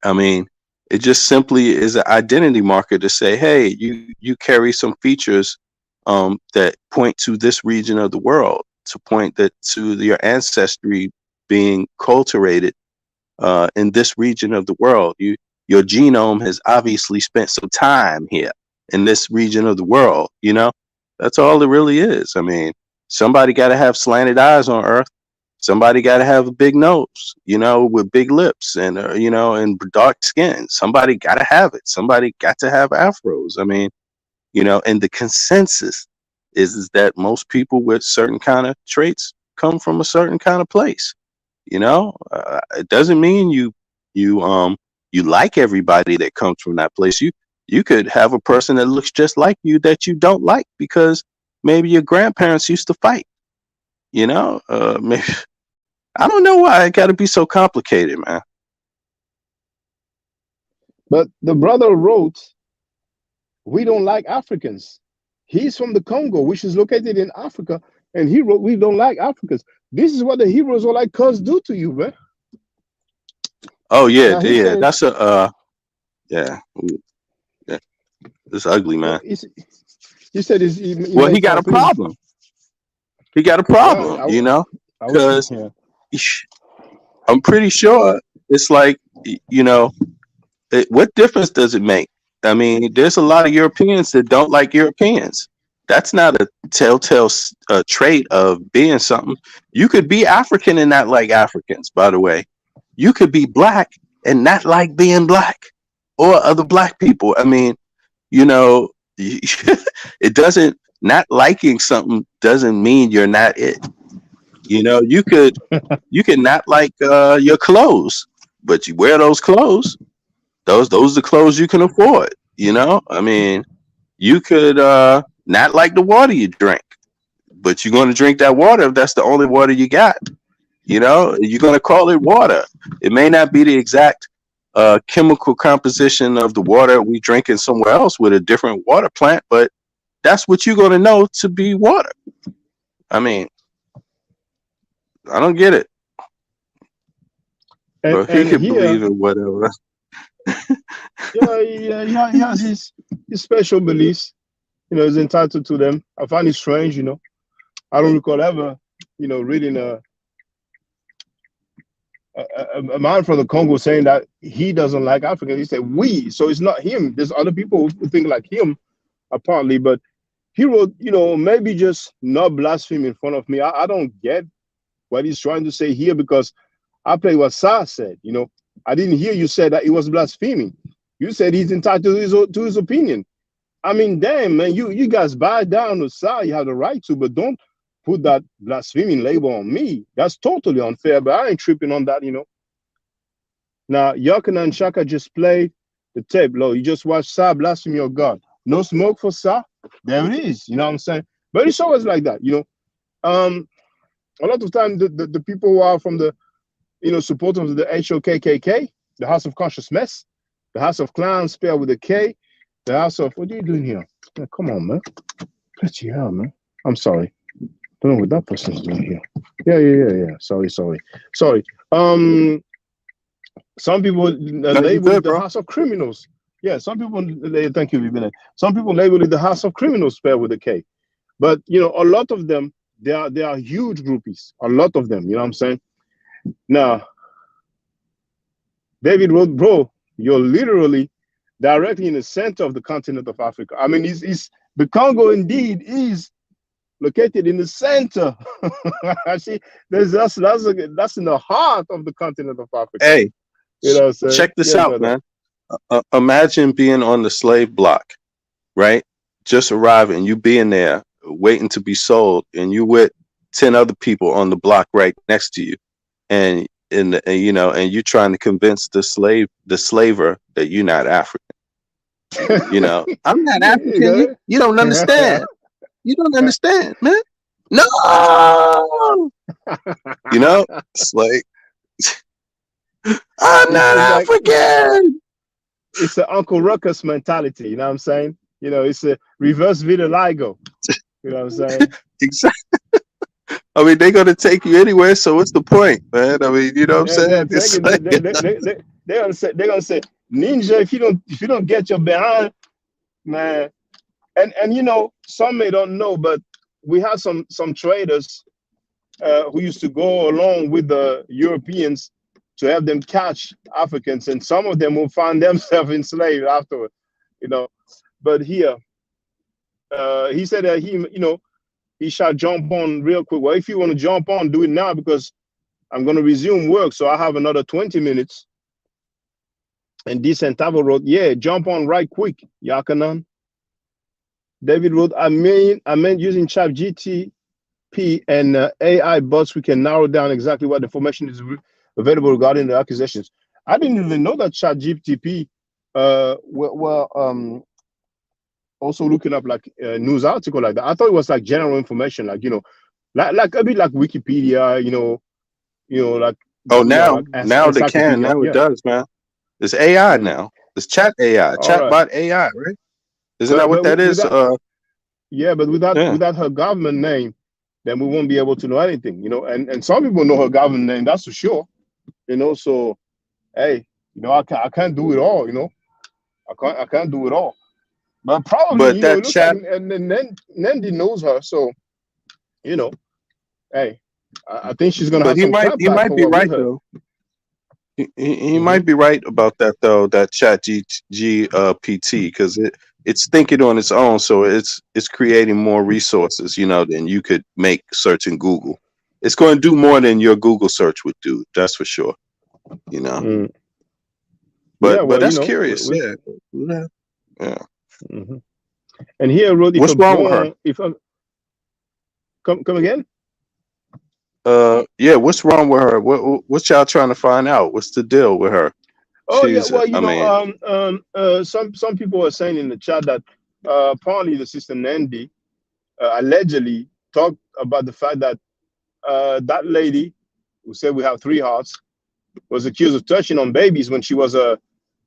I mean, it just simply is an identity marker to say, hey, you carry some features that point to this region of the world, to point that to your ancestry being cultivated in this region of the world. Your genome has obviously spent some time here in this region of the world, you know? That's all it really is. I mean, somebody got to have slanted eyes on Earth. Somebody got to have a big nose, with big lips and and dark skin. Somebody got to have it. Somebody got to have afros. I mean, and the consensus is that most people with certain kind of traits come from a certain kind of place. It doesn't mean you like everybody that comes from that place. You could have a person that looks just like you that you don't like because maybe your grandparents used to fight. Maybe, I don't know why it got to be so complicated, man. But the brother wrote, "We don't like Africans." He's from the Congo, which is located in Africa, and he wrote, "We don't like Africans." This is what the Hebrews or like cuz do to you, man. Oh yeah, yeah. Said, that's a yeah. It's ugly, man. He said he got a problem. He got a problem, because I'm pretty sure it's like, what difference does it make? I mean, there's a lot of Europeans that don't like Europeans. That's not a telltale trait of being something. You could be African and not like Africans, by the way. You could be black and not like being black or other black people. I mean, it doesn't, not liking something doesn't mean you're not it. You could not like your clothes, but you wear those clothes. Those are the clothes you can afford. I mean, you could not like the water you drink, but you're going to drink that water if that's the only water you got. You're going to call it water. It may not be the exact chemical composition of the water we drink in somewhere else with a different water plant, but that's what you're going to know to be water. I mean, I don't get it. But he could believe in whatever. Yeah, he has his special beliefs. He's entitled to them. I find it strange, I don't recall ever, reading a man from the Congo saying that he doesn't like Africans. He said we, so it's not him. There's other people who think like him, apparently, but he wrote, maybe just not blaspheme in front of me. I don't get what he's trying to say here, because I play what Sa said. I didn't hear you say that he was blaspheming. You said he's entitled to his opinion. I mean, damn, man, you guys bow down to Sa. You have the right to, but don't put that blaspheming label on me. That's totally unfair, but I ain't tripping on that, Now, Yakina and Shaka just played the tape. You just watched Sa blaspheme your God. No smoke for Sa. There it is. You know what I'm saying? But it's always like that, A lot of time, the people who are from the, supporters of the HOKKK, the House of Conscious Mess, the House of Clowns spelled with a K, the House of, what are you doing here? Yeah, come on, man. Bloody hell, man. I'm sorry. Don't know what that person's doing here. Yeah. Sorry. Some people label it the House of Criminals. Yeah, some people, thank you, Vivian. Some people label it the House of Criminals spelled with a K. But, a lot of them, they are huge groupies. A lot of them, you know what I'm saying? Now, David wrote, bro, you're literally directly in the center of the continent of Africa. I mean, the Congo indeed is located in the center. See, that's in the heart of the continent of Africa. Hey, check this out, man. Imagine being on the slave block, right? Just arriving, you being there, waiting to be sold, and you with 10 other people on the block right next to you, and you're trying to convince the slaver that you're not African. I'm not African. You don't understand. You don't understand, man. No. It's like, I'm not African. It's an Uncle Ruckus mentality. You know what I'm saying? It's a reverse vitiligo. You know what I'm saying? Exactly. I mean, they're gonna take you anywhere, so what's the point, man? I mean, you know what I'm saying? They're gonna say, Ninja, if you don't get your behind, man. And some may don't know, but we have some traders who used to go along with the Europeans to help them catch Africans, and some of them will find themselves enslaved afterward, But here, he said that he shall jump on real quick. Well, if you want to jump on, do it now because I'm going to resume work. So I have another 20 minutes. And Decentavo wrote, yeah, jump on right quick, Yakanan. David wrote, I meant using ChatGPT and AI bots, we can narrow down exactly what information is available regarding the accusations. I didn't even know that ChatGPT were also looking up like a news article like that. I thought it was like general information, like like a bit like Wikipedia, like now they can. encyclopedia. Now it Yeah. does, man. It's AI now. It's chat AI, All right. chatbot AI, right? Isn't that what that is? But without her government name, then we won't be able to know anything, and some people know her government name, that's for sure. So hey, I can't do it all, I can't do it all. But probably, But it that looks chat, like and Nandy knows her, so hey, I think she's gonna but have some clap he back might for be what we right heard. though. He might be right about that though. That chat GPT, because it's thinking on its own, so it's creating more resources, than you could make search in Google. It's going to do more than your Google search would do. That's for sure. Mm. But Yeah, well, that's curious. Yeah. Mm-hmm. And here wrote, what's wrong with her? Come again? Yeah, what's wrong with her? What y'all trying to find out? What's the deal with her? Oh yeah, She's, well, some people are saying in the chat that apparently the sister Nandy allegedly talked about the fact that that lady who said we have 3 hearts was accused of touching on babies when she was a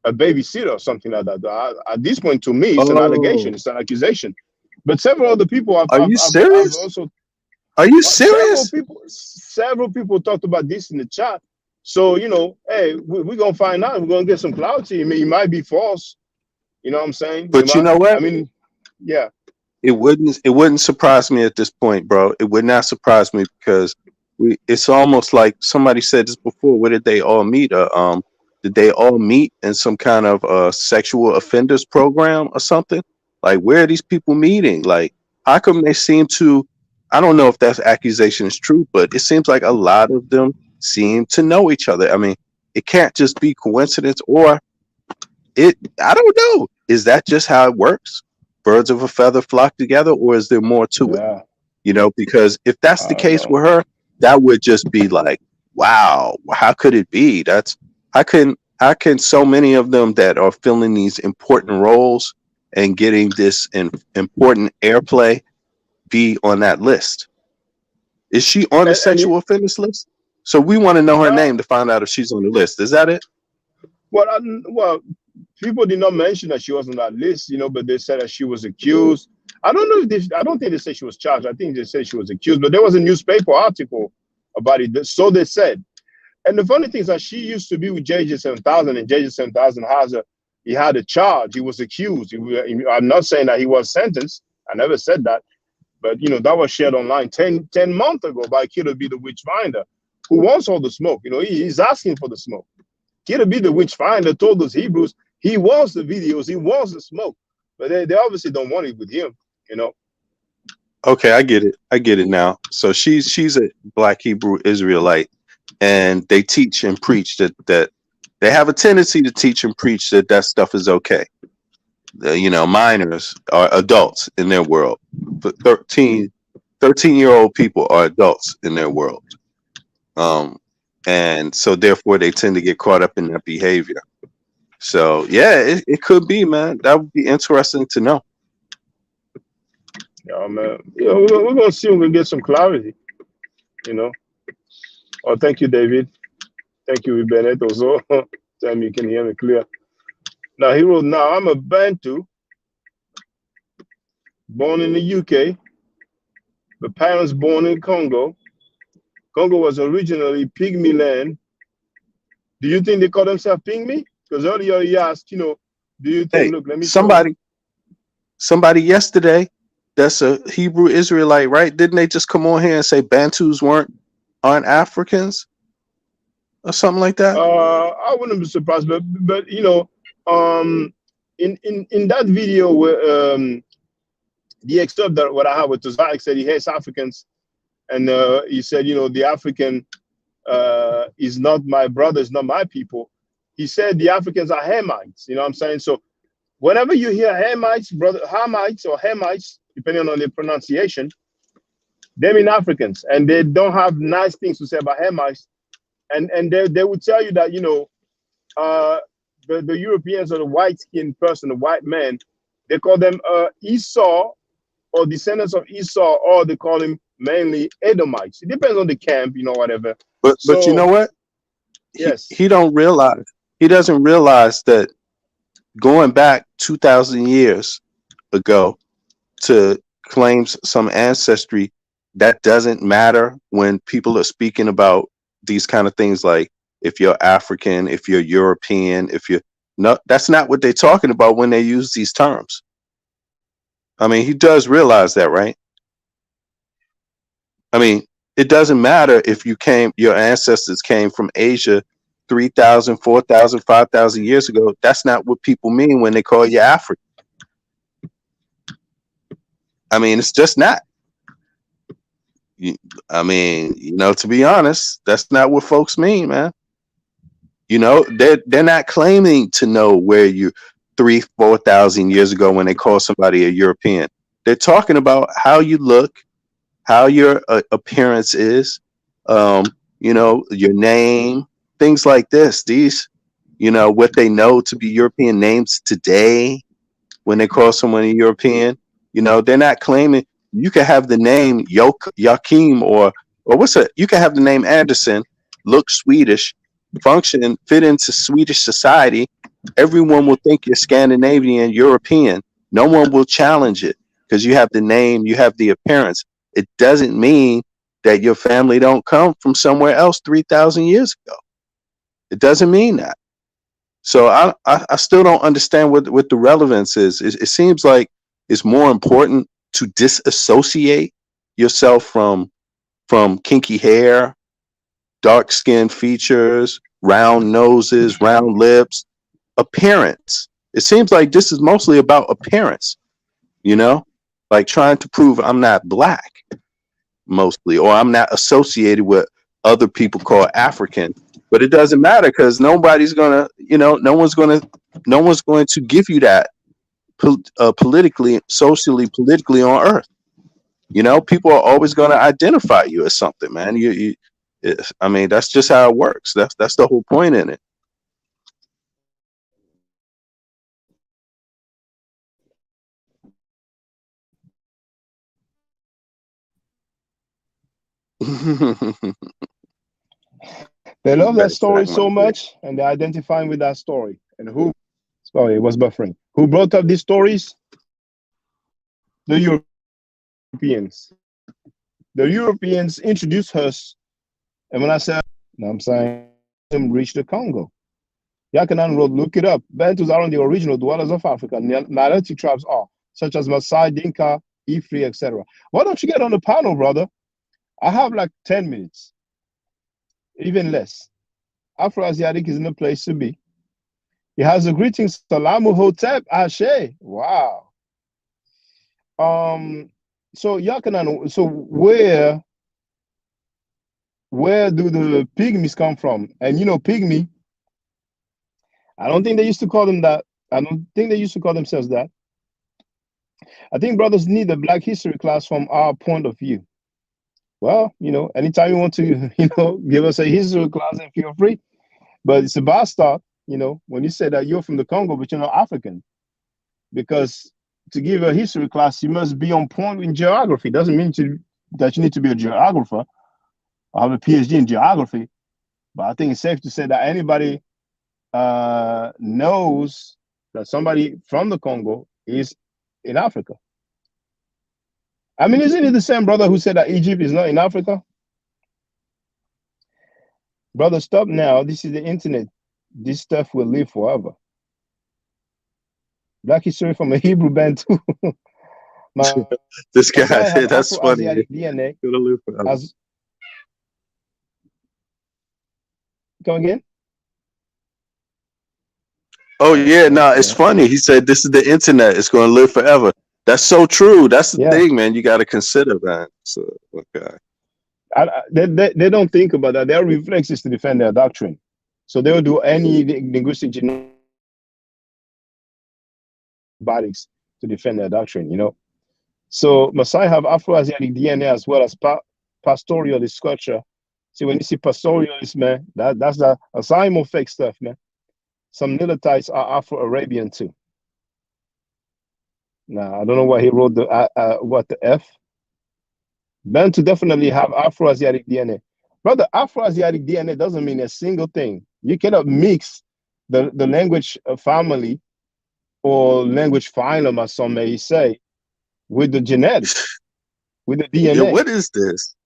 babysitter or something like that. At this point, to me, it's an allegation, it's an accusation. But several other people Are you serious? also. Are you serious? Several people talked about this in the chat. So, hey, we're going to find out. We're going to get some clarity. I mean, it might be false. You know what I'm saying? But you know what? I mean, yeah. It wouldn't surprise me at this point, bro. It would not surprise me because it's almost like somebody said this before. Where did they all meet? Did they all meet in some kind of sexual offenders program or something? Like, where are these people meeting? Like, how come they seem to? I don't know if that accusation is true, but it seems like a lot of them seem to know each other. I mean, it can't just be coincidence, or I don't know. Is that just how it works? Birds of a feather flock together, or is there more to it? Because if that's the case with her, that would just be like, wow, how could it be? How can so many of them that are filling these important roles and getting this important airplay be on that list? Is she on the sexual offenders list? So we want to know her name to find out if she's on the list. Is that it? Well, people did not mention that she was on that list, but they said that she was accused. I don't know if I don't think they said she was charged. I think they said she was accused, but there was a newspaper article about it. So they said. And the funny thing is that she used to be with JJ7000, and JJ7000 he had a charge. He was accused. I'm not saying that he was sentenced. I never said that. But, that was shared online 10 months ago by Killer Be the Witchfinder, who wants all the smoke. He's asking for the smoke. Killer Be the Witchfinder told those Hebrews he wants the videos, he wants the smoke. But they obviously don't want it with him, Okay, I get it now. So she's a Black Hebrew Israelite, and they teach and preach that they have a tendency to teach and preach that stuff is okay. Minors are adults in their world. But 13-year-old people are adults in their world. And so therefore they tend to get caught up in that behavior. So yeah, it could be, man. That would be interesting to know. Yeah, man. We're gonna see when we get some clarity. Oh, thank you, David. Thank you, Bennett. Also, tell me you can hear me clear. Now he wrote, now I'm a Bantu, born in the UK, but parents born in Congo. Congo was originally Pygmy land. Do you think they call themselves Pygmy? Because earlier he asked, do you think, Hey, look, let me somebody yesterday that's a Hebrew Israelite, right? Didn't they just come on here and say Bantus aren't Africans or something like that? I wouldn't be surprised, but in that video where the excerpt that what I have with Tazak said he hates Africans, and he said, the African is not my brother, is not my people. He said the Africans are Hamites. You know what I'm saying? So whenever you hear Hamites, Hamites or Hamites, depending on the pronunciation, they mean Africans, and they don't have nice things to say about Hamites. And they would tell you that, the Europeans or the white-skinned person, the white man, they call them Esau or descendants of Esau, or they call him mainly Edomites. It depends on the camp, whatever. But you know what? Yes. He doesn't realize that going back 2,000 years ago to claim some ancestry, that doesn't matter when people are speaking about these kind of things, like if you're African, if you're European, if you're not. That's not what they're talking about when they use these terms. I mean, he does realize that, right? I mean, it doesn't matter if your ancestors came from Asia 3,000, 4,000, 5,000 years ago. That's not what people mean when they call you African. I mean, it's just not. I mean, to be honest, that's not what folks mean, man. They're not claiming to know where you 3,000, 4,000 years ago when they call somebody a European. They're talking about how you look, how your appearance is, your name, things like this. These, what they know to be European names today when they call someone a European. They're not claiming. You can have the name Joachim or what's it? You can have the name Anderson, look Swedish, function, fit into Swedish society. Everyone will think you're Scandinavian, European. No one will challenge it because you have the name, you have the appearance. It doesn't mean that your family don't come from somewhere else 3,000 years ago. It doesn't mean that. So I still don't understand what the relevance is. It seems like it's more important to disassociate yourself from kinky hair, dark skin features, round noses, round lips, appearance. It seems like this is mostly about appearance, like trying to prove I'm not black mostly, or I'm not associated with other people called African. But it doesn't matter because nobody's gonna, no one's going to give you that politically, socially, politically on earth. People are always going to identify you as something, man. I mean, that's just how it works. That's the whole point in it. They love that story so much, and they're identifying with that story. And sorry, it was buffering. Who brought up these stories? The Europeans. The Europeans introduced us, and when I said, I'm saying, reach the Congo. Yakanan Road, look it up. Bantus are the original dwellers of Africa. Nilotic tribes are, such as Maasai, Dinka, Ifri, etc. Why don't you get on the panel, brother? I have like 10 minutes, even less. Afro-Asiatic is in the place to be. He has a greeting, Salamu Hotep Ashe. Wow. So Yakanan, so where do the pygmies come from? And pygmy, I don't think they used to call them that. I don't think they used to call themselves that. I think brothers need a Black history class from our point of view. Well, anytime you want to, give us a history class, and feel free. But it's a bastard, when you say that you're from the Congo, but you're not African. Because to give a history class, you must be on point in geography. Doesn't mean that you need to be a geographer or have a PhD in geography. But I think it's safe to say that anybody knows that somebody from the Congo is in Africa. I mean, isn't it the same brother who said that Egypt is not in Africa? Brother, stop now. This is the internet. This stuff will live forever. Black history from a Hebrew band too. This guy, that's funny. DNA. Come again? Oh yeah, no, it's funny. He said this is the internet. It's going to live forever. That's so true. That's the thing, man. You got to consider that. So, okay. They don't think about that. Their reflex is to defend their doctrine. So they'll do any linguistic gymnastics to defend their doctrine, you know. So Messiah have Afro-Asiatic DNA as well as pastoralist culture. See, when you see pastoralist, man, that's the Asimo fake stuff, man. Some Nilatites are Afro-Arabian too. Now, I don't know why he wrote the F. Bantu definitely have Afro-Asiatic DNA. Brother, Afro-Asiatic DNA doesn't mean a single thing. You cannot mix the language family or language phylum, as some may say, with the genetics, with the DNA. Yeah, what is this?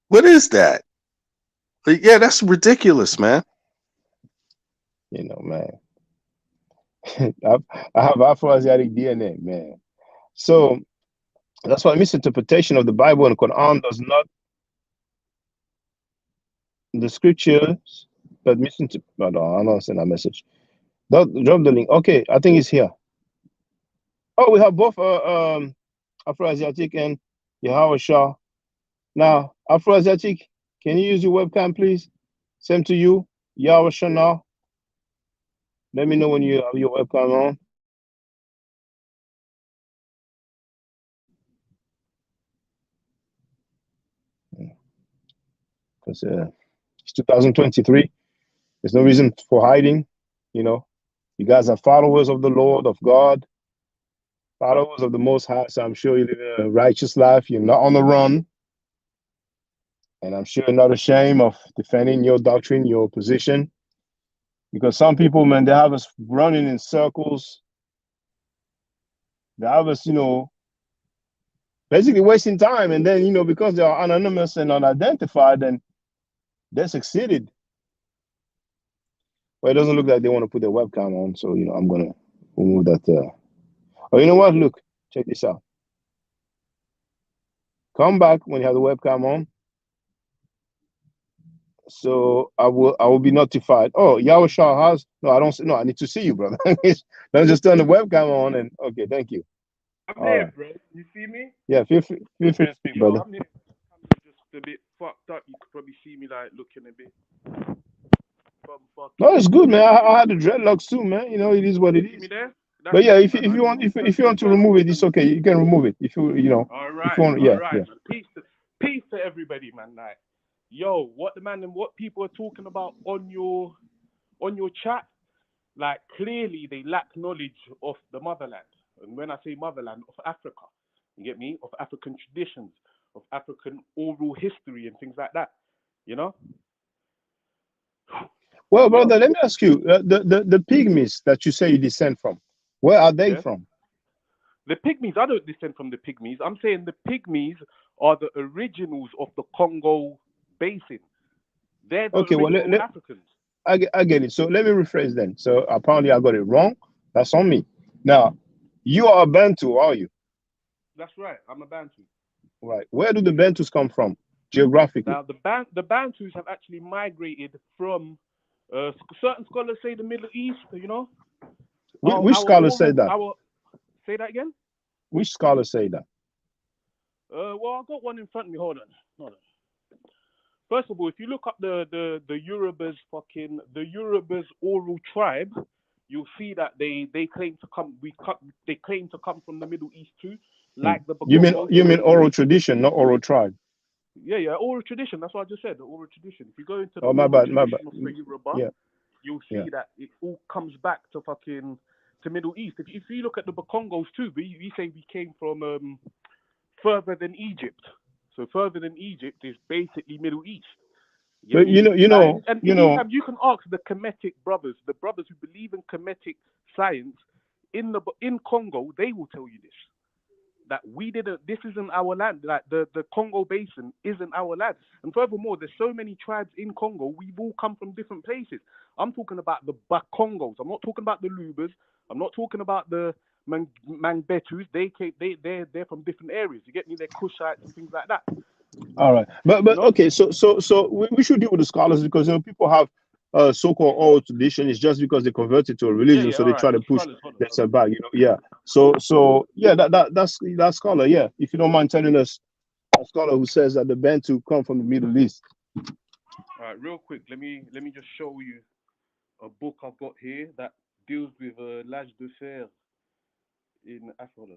What is that? Like, yeah, that's ridiculous, man. You know, man. I have Afro-Asiatic DNA, man. So that's why misinterpretation of the Bible and Quran does not the scriptures, but misinterpret. No, I don't send that message. Drop the link. Okay, I think it's here. Oh, we have both Afro-Asiatic and Yahweh Shah. Now, Afro-Asiatic, can you use your webcam, please? Same to you, Yahweh Shah now. Let me know when you have your webcam on. Because it's 2023. There's no reason for hiding. You know, you guys are followers of the Lord, of God, followers of the Most High. So I'm sure you live a righteous life. You're not on the run. And I'm sure you're not ashamed of defending your doctrine, your position. Because some people, man, they have us running in circles. They have us, you know, basically wasting time. And then, you know, because they are anonymous and unidentified, then they succeeded. Well, it doesn't look like they want to put their webcam on. So, you know, I'm going to remove that. Oh, you know what? Look, check this out. Come back when you have the webcam on. So I will be notified. Oh, Yahweh Shah has no. I don't. No, I need to see you, brother. Don't just turn the webcam on and okay. Thank you. I'm here, bro. You see me? Yeah, feel free to speak, brother. I'm here. Just a bit fucked up. You could probably see me like looking a bit. No, it's good, man. I had the dreadlocks too, man. You know, it is what it is. But yeah, if you want to remove it, it's okay. You can remove it if you know. All right. If you want, all right. Yeah. Peace to everybody, man. Like, yo, what the man and what people are talking about on your chat, like clearly they lack knowledge of the motherland. And when I say motherland, of Africa, you get me? Of African traditions, of African oral history and things like that. You know? Well, brother, let me ask you, the pygmies that you say you descend from, where are they from? The pygmies, I don't descend from the pygmies. I'm saying the pygmies are the originals of the Congo basin. They're the original Africans. I get it. So let me rephrase then. So apparently I got it wrong. That's on me. Now, you are a Bantu, are you? That's right. I'm a Bantu. Right. Where do the Bantus come from geographically? Now, the Bantus have actually migrated from, certain scholars say, the Middle East, you know? Which scholars say that? Say that again? Which scholars say that? Well, I've got one in front of me. Hold on. First of all, if you look up the Yoruba's oral tribe, you'll see that they claim to come. They claim to come from the Middle East too, like the. You mean oral tradition, not oral tribe? Yeah, oral tradition. That's what I just said. The oral tradition. If you go into the my bad. of the Yoruba, you'll see that it all comes back to Middle East. If you look at the Bakongos too, we say we came from further than Egypt. So further than Egypt is basically Middle East. But you know, you can ask the Kemetic brothers, the brothers who believe in Kemetic science in Congo, they will tell you this. That this isn't our land. Like the Congo basin isn't our land. And furthermore, there's so many tribes in Congo, we've all come from different places. I'm talking about the Bakongos. I'm not talking about the Lubas. I'm not talking about the Mangbetus. They're from different areas. You get me? They're Kushites and things like that. All right, but okay, so we should deal with the scholars because people have so-called oral tradition. It's just because they converted to a religion, so they try to push themselves back. Yeah. So yeah, that's scholar. Yeah, if you don't mind telling us, a scholar who says that the Bantu come from the Middle East. All right, real quick, let me just show you a book I've got here that deals with l'âge de fer in Africa.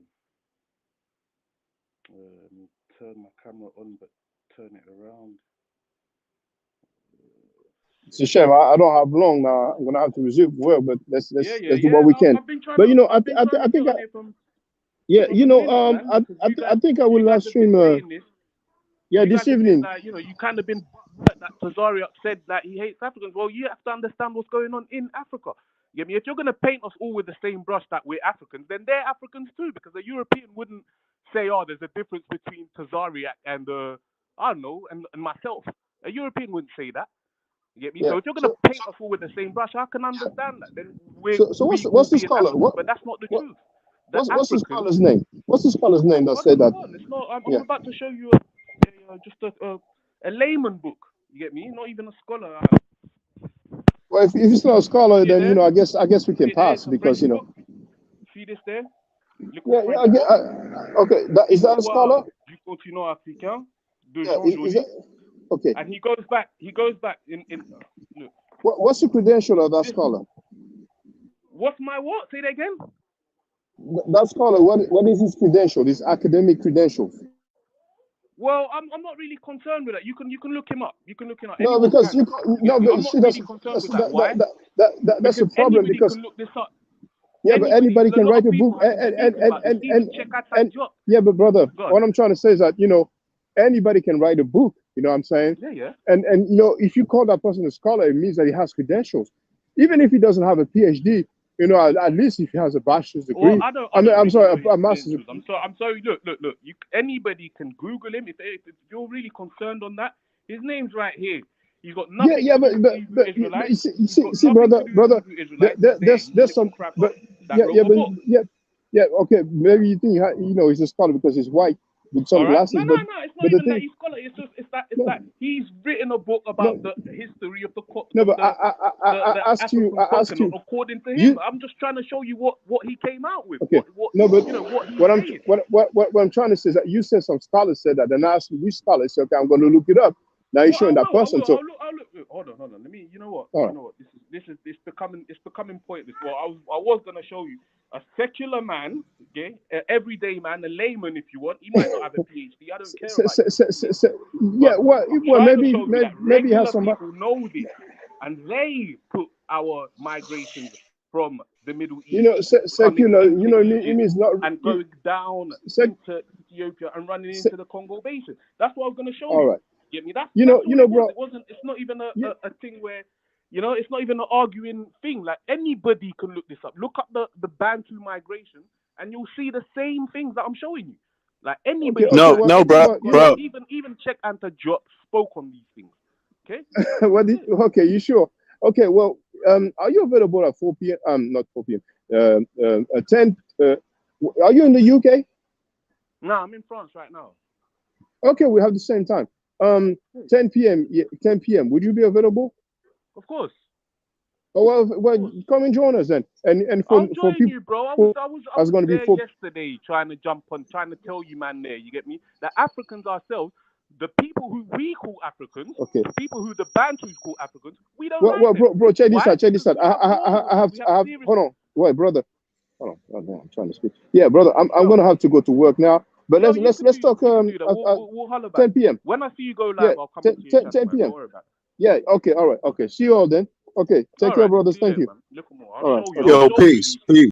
Turn my camera on, but turn it around. It's a shame. I don't have long now. I'm gonna have to resume work, but let's do what we can. But I think I think I will live stream. This evening. You kind of been that Tazariak said that he hates Africans. Well, you have to understand what's going on in Africa. You get me? If you're gonna paint us all with the same brush that we're Africans, then they're Africans too, because a European wouldn't say, "Oh, there's a difference between Tazariak and I don't know, and myself." A European wouldn't say that. You get me? So if you're gonna paint us all with the same brush, I can understand that. Then what's the scholar? But that's not the truth. What's the scholar's name? What's the scholar's name that said that? It's not. I'm about to show you just a layman book. You get me? Not even a scholar. Well, if it's not a scholar, then I guess we can pass because See this there? Okay, is that a scholar? Du continent africain de Jean Joly. Okay. And he goes back in look. What's the credential of that scholar? What's my what? Say that again. That scholar, what is his credential? His academic credentials? Well, I'm not really concerned with that. You can look him up. No, because I'm not really concerned with that. Why? That's a problem because can look this up. Yeah, but anybody can write a book and yeah, but brother, what I'm trying to say is that anybody can write a book. You know what I'm saying? Yeah. And if you call that person a scholar, it means that he has credentials, even if he doesn't have a PhD. At least if he has a bachelor's degree. Well, I'm sorry, a master's. I'm sorry. Look. Anybody can Google him if you're really concerned on that. His name's right here. He's got nothing. But you see, brother, there's some. But okay. Maybe you think he's a scholar because he's white with sunglasses. No, it's not even that he's scholar. It's that he's written a book about the history of the. No, but I ask you. According to him, I'm just trying to show you what he came out with. Okay. What I'm trying to say is that you said some scholars said that, and I asked you which scholars. So okay, I'm going to look it up. Now you're showing that person. I'll look. Hold on. Let me. You know what? You know what? This is becoming pointless. Well, I was going to show you a secular man, okay, an everyday man, a layman, if you want. He might not have a PhD. I don't care. Well, maybe he has some. People know this, and they put our migrations from the Middle East. Secular. It means not and going down into Ethiopia and running into the Congo Basin. That's what I was going to show you. All right. Get me? That's bro. It's not even a thing where, it's not even an arguing thing. Like anybody can look this up. Look up the Bantu migration, and you'll see the same things that I'm showing you. Like anybody. No, bro. Even Check Anta Diop spoke on these things. Okay. Okay, you sure? Okay. Well, are you available at 4 p.m.? Not 4 p.m. 10. Are you in the UK? No, I'm in France right now. Okay, we have the same time. 10 p.m. 10 p.m. Would you be available? Of course. Oh well, come and join us then. And for people, you, bro. I was going to be yesterday trying to trying to tell you, man. There, you get me? The Africans ourselves, the people who we call Africans, the people who the Bantus call Africans, we don't. Bro, check this out. I have. Hold on, wait, brother. Hold on, I'm trying to speak. Yeah, brother, I'm going to have to go to work now. But let's talk. We'll 10 p.m. When I see you go live, I'll come to you. 10 p.m. Yeah. Okay. All right. Okay. See you all then. Okay. Take care, brothers. Thank you. All right. Yo, peace.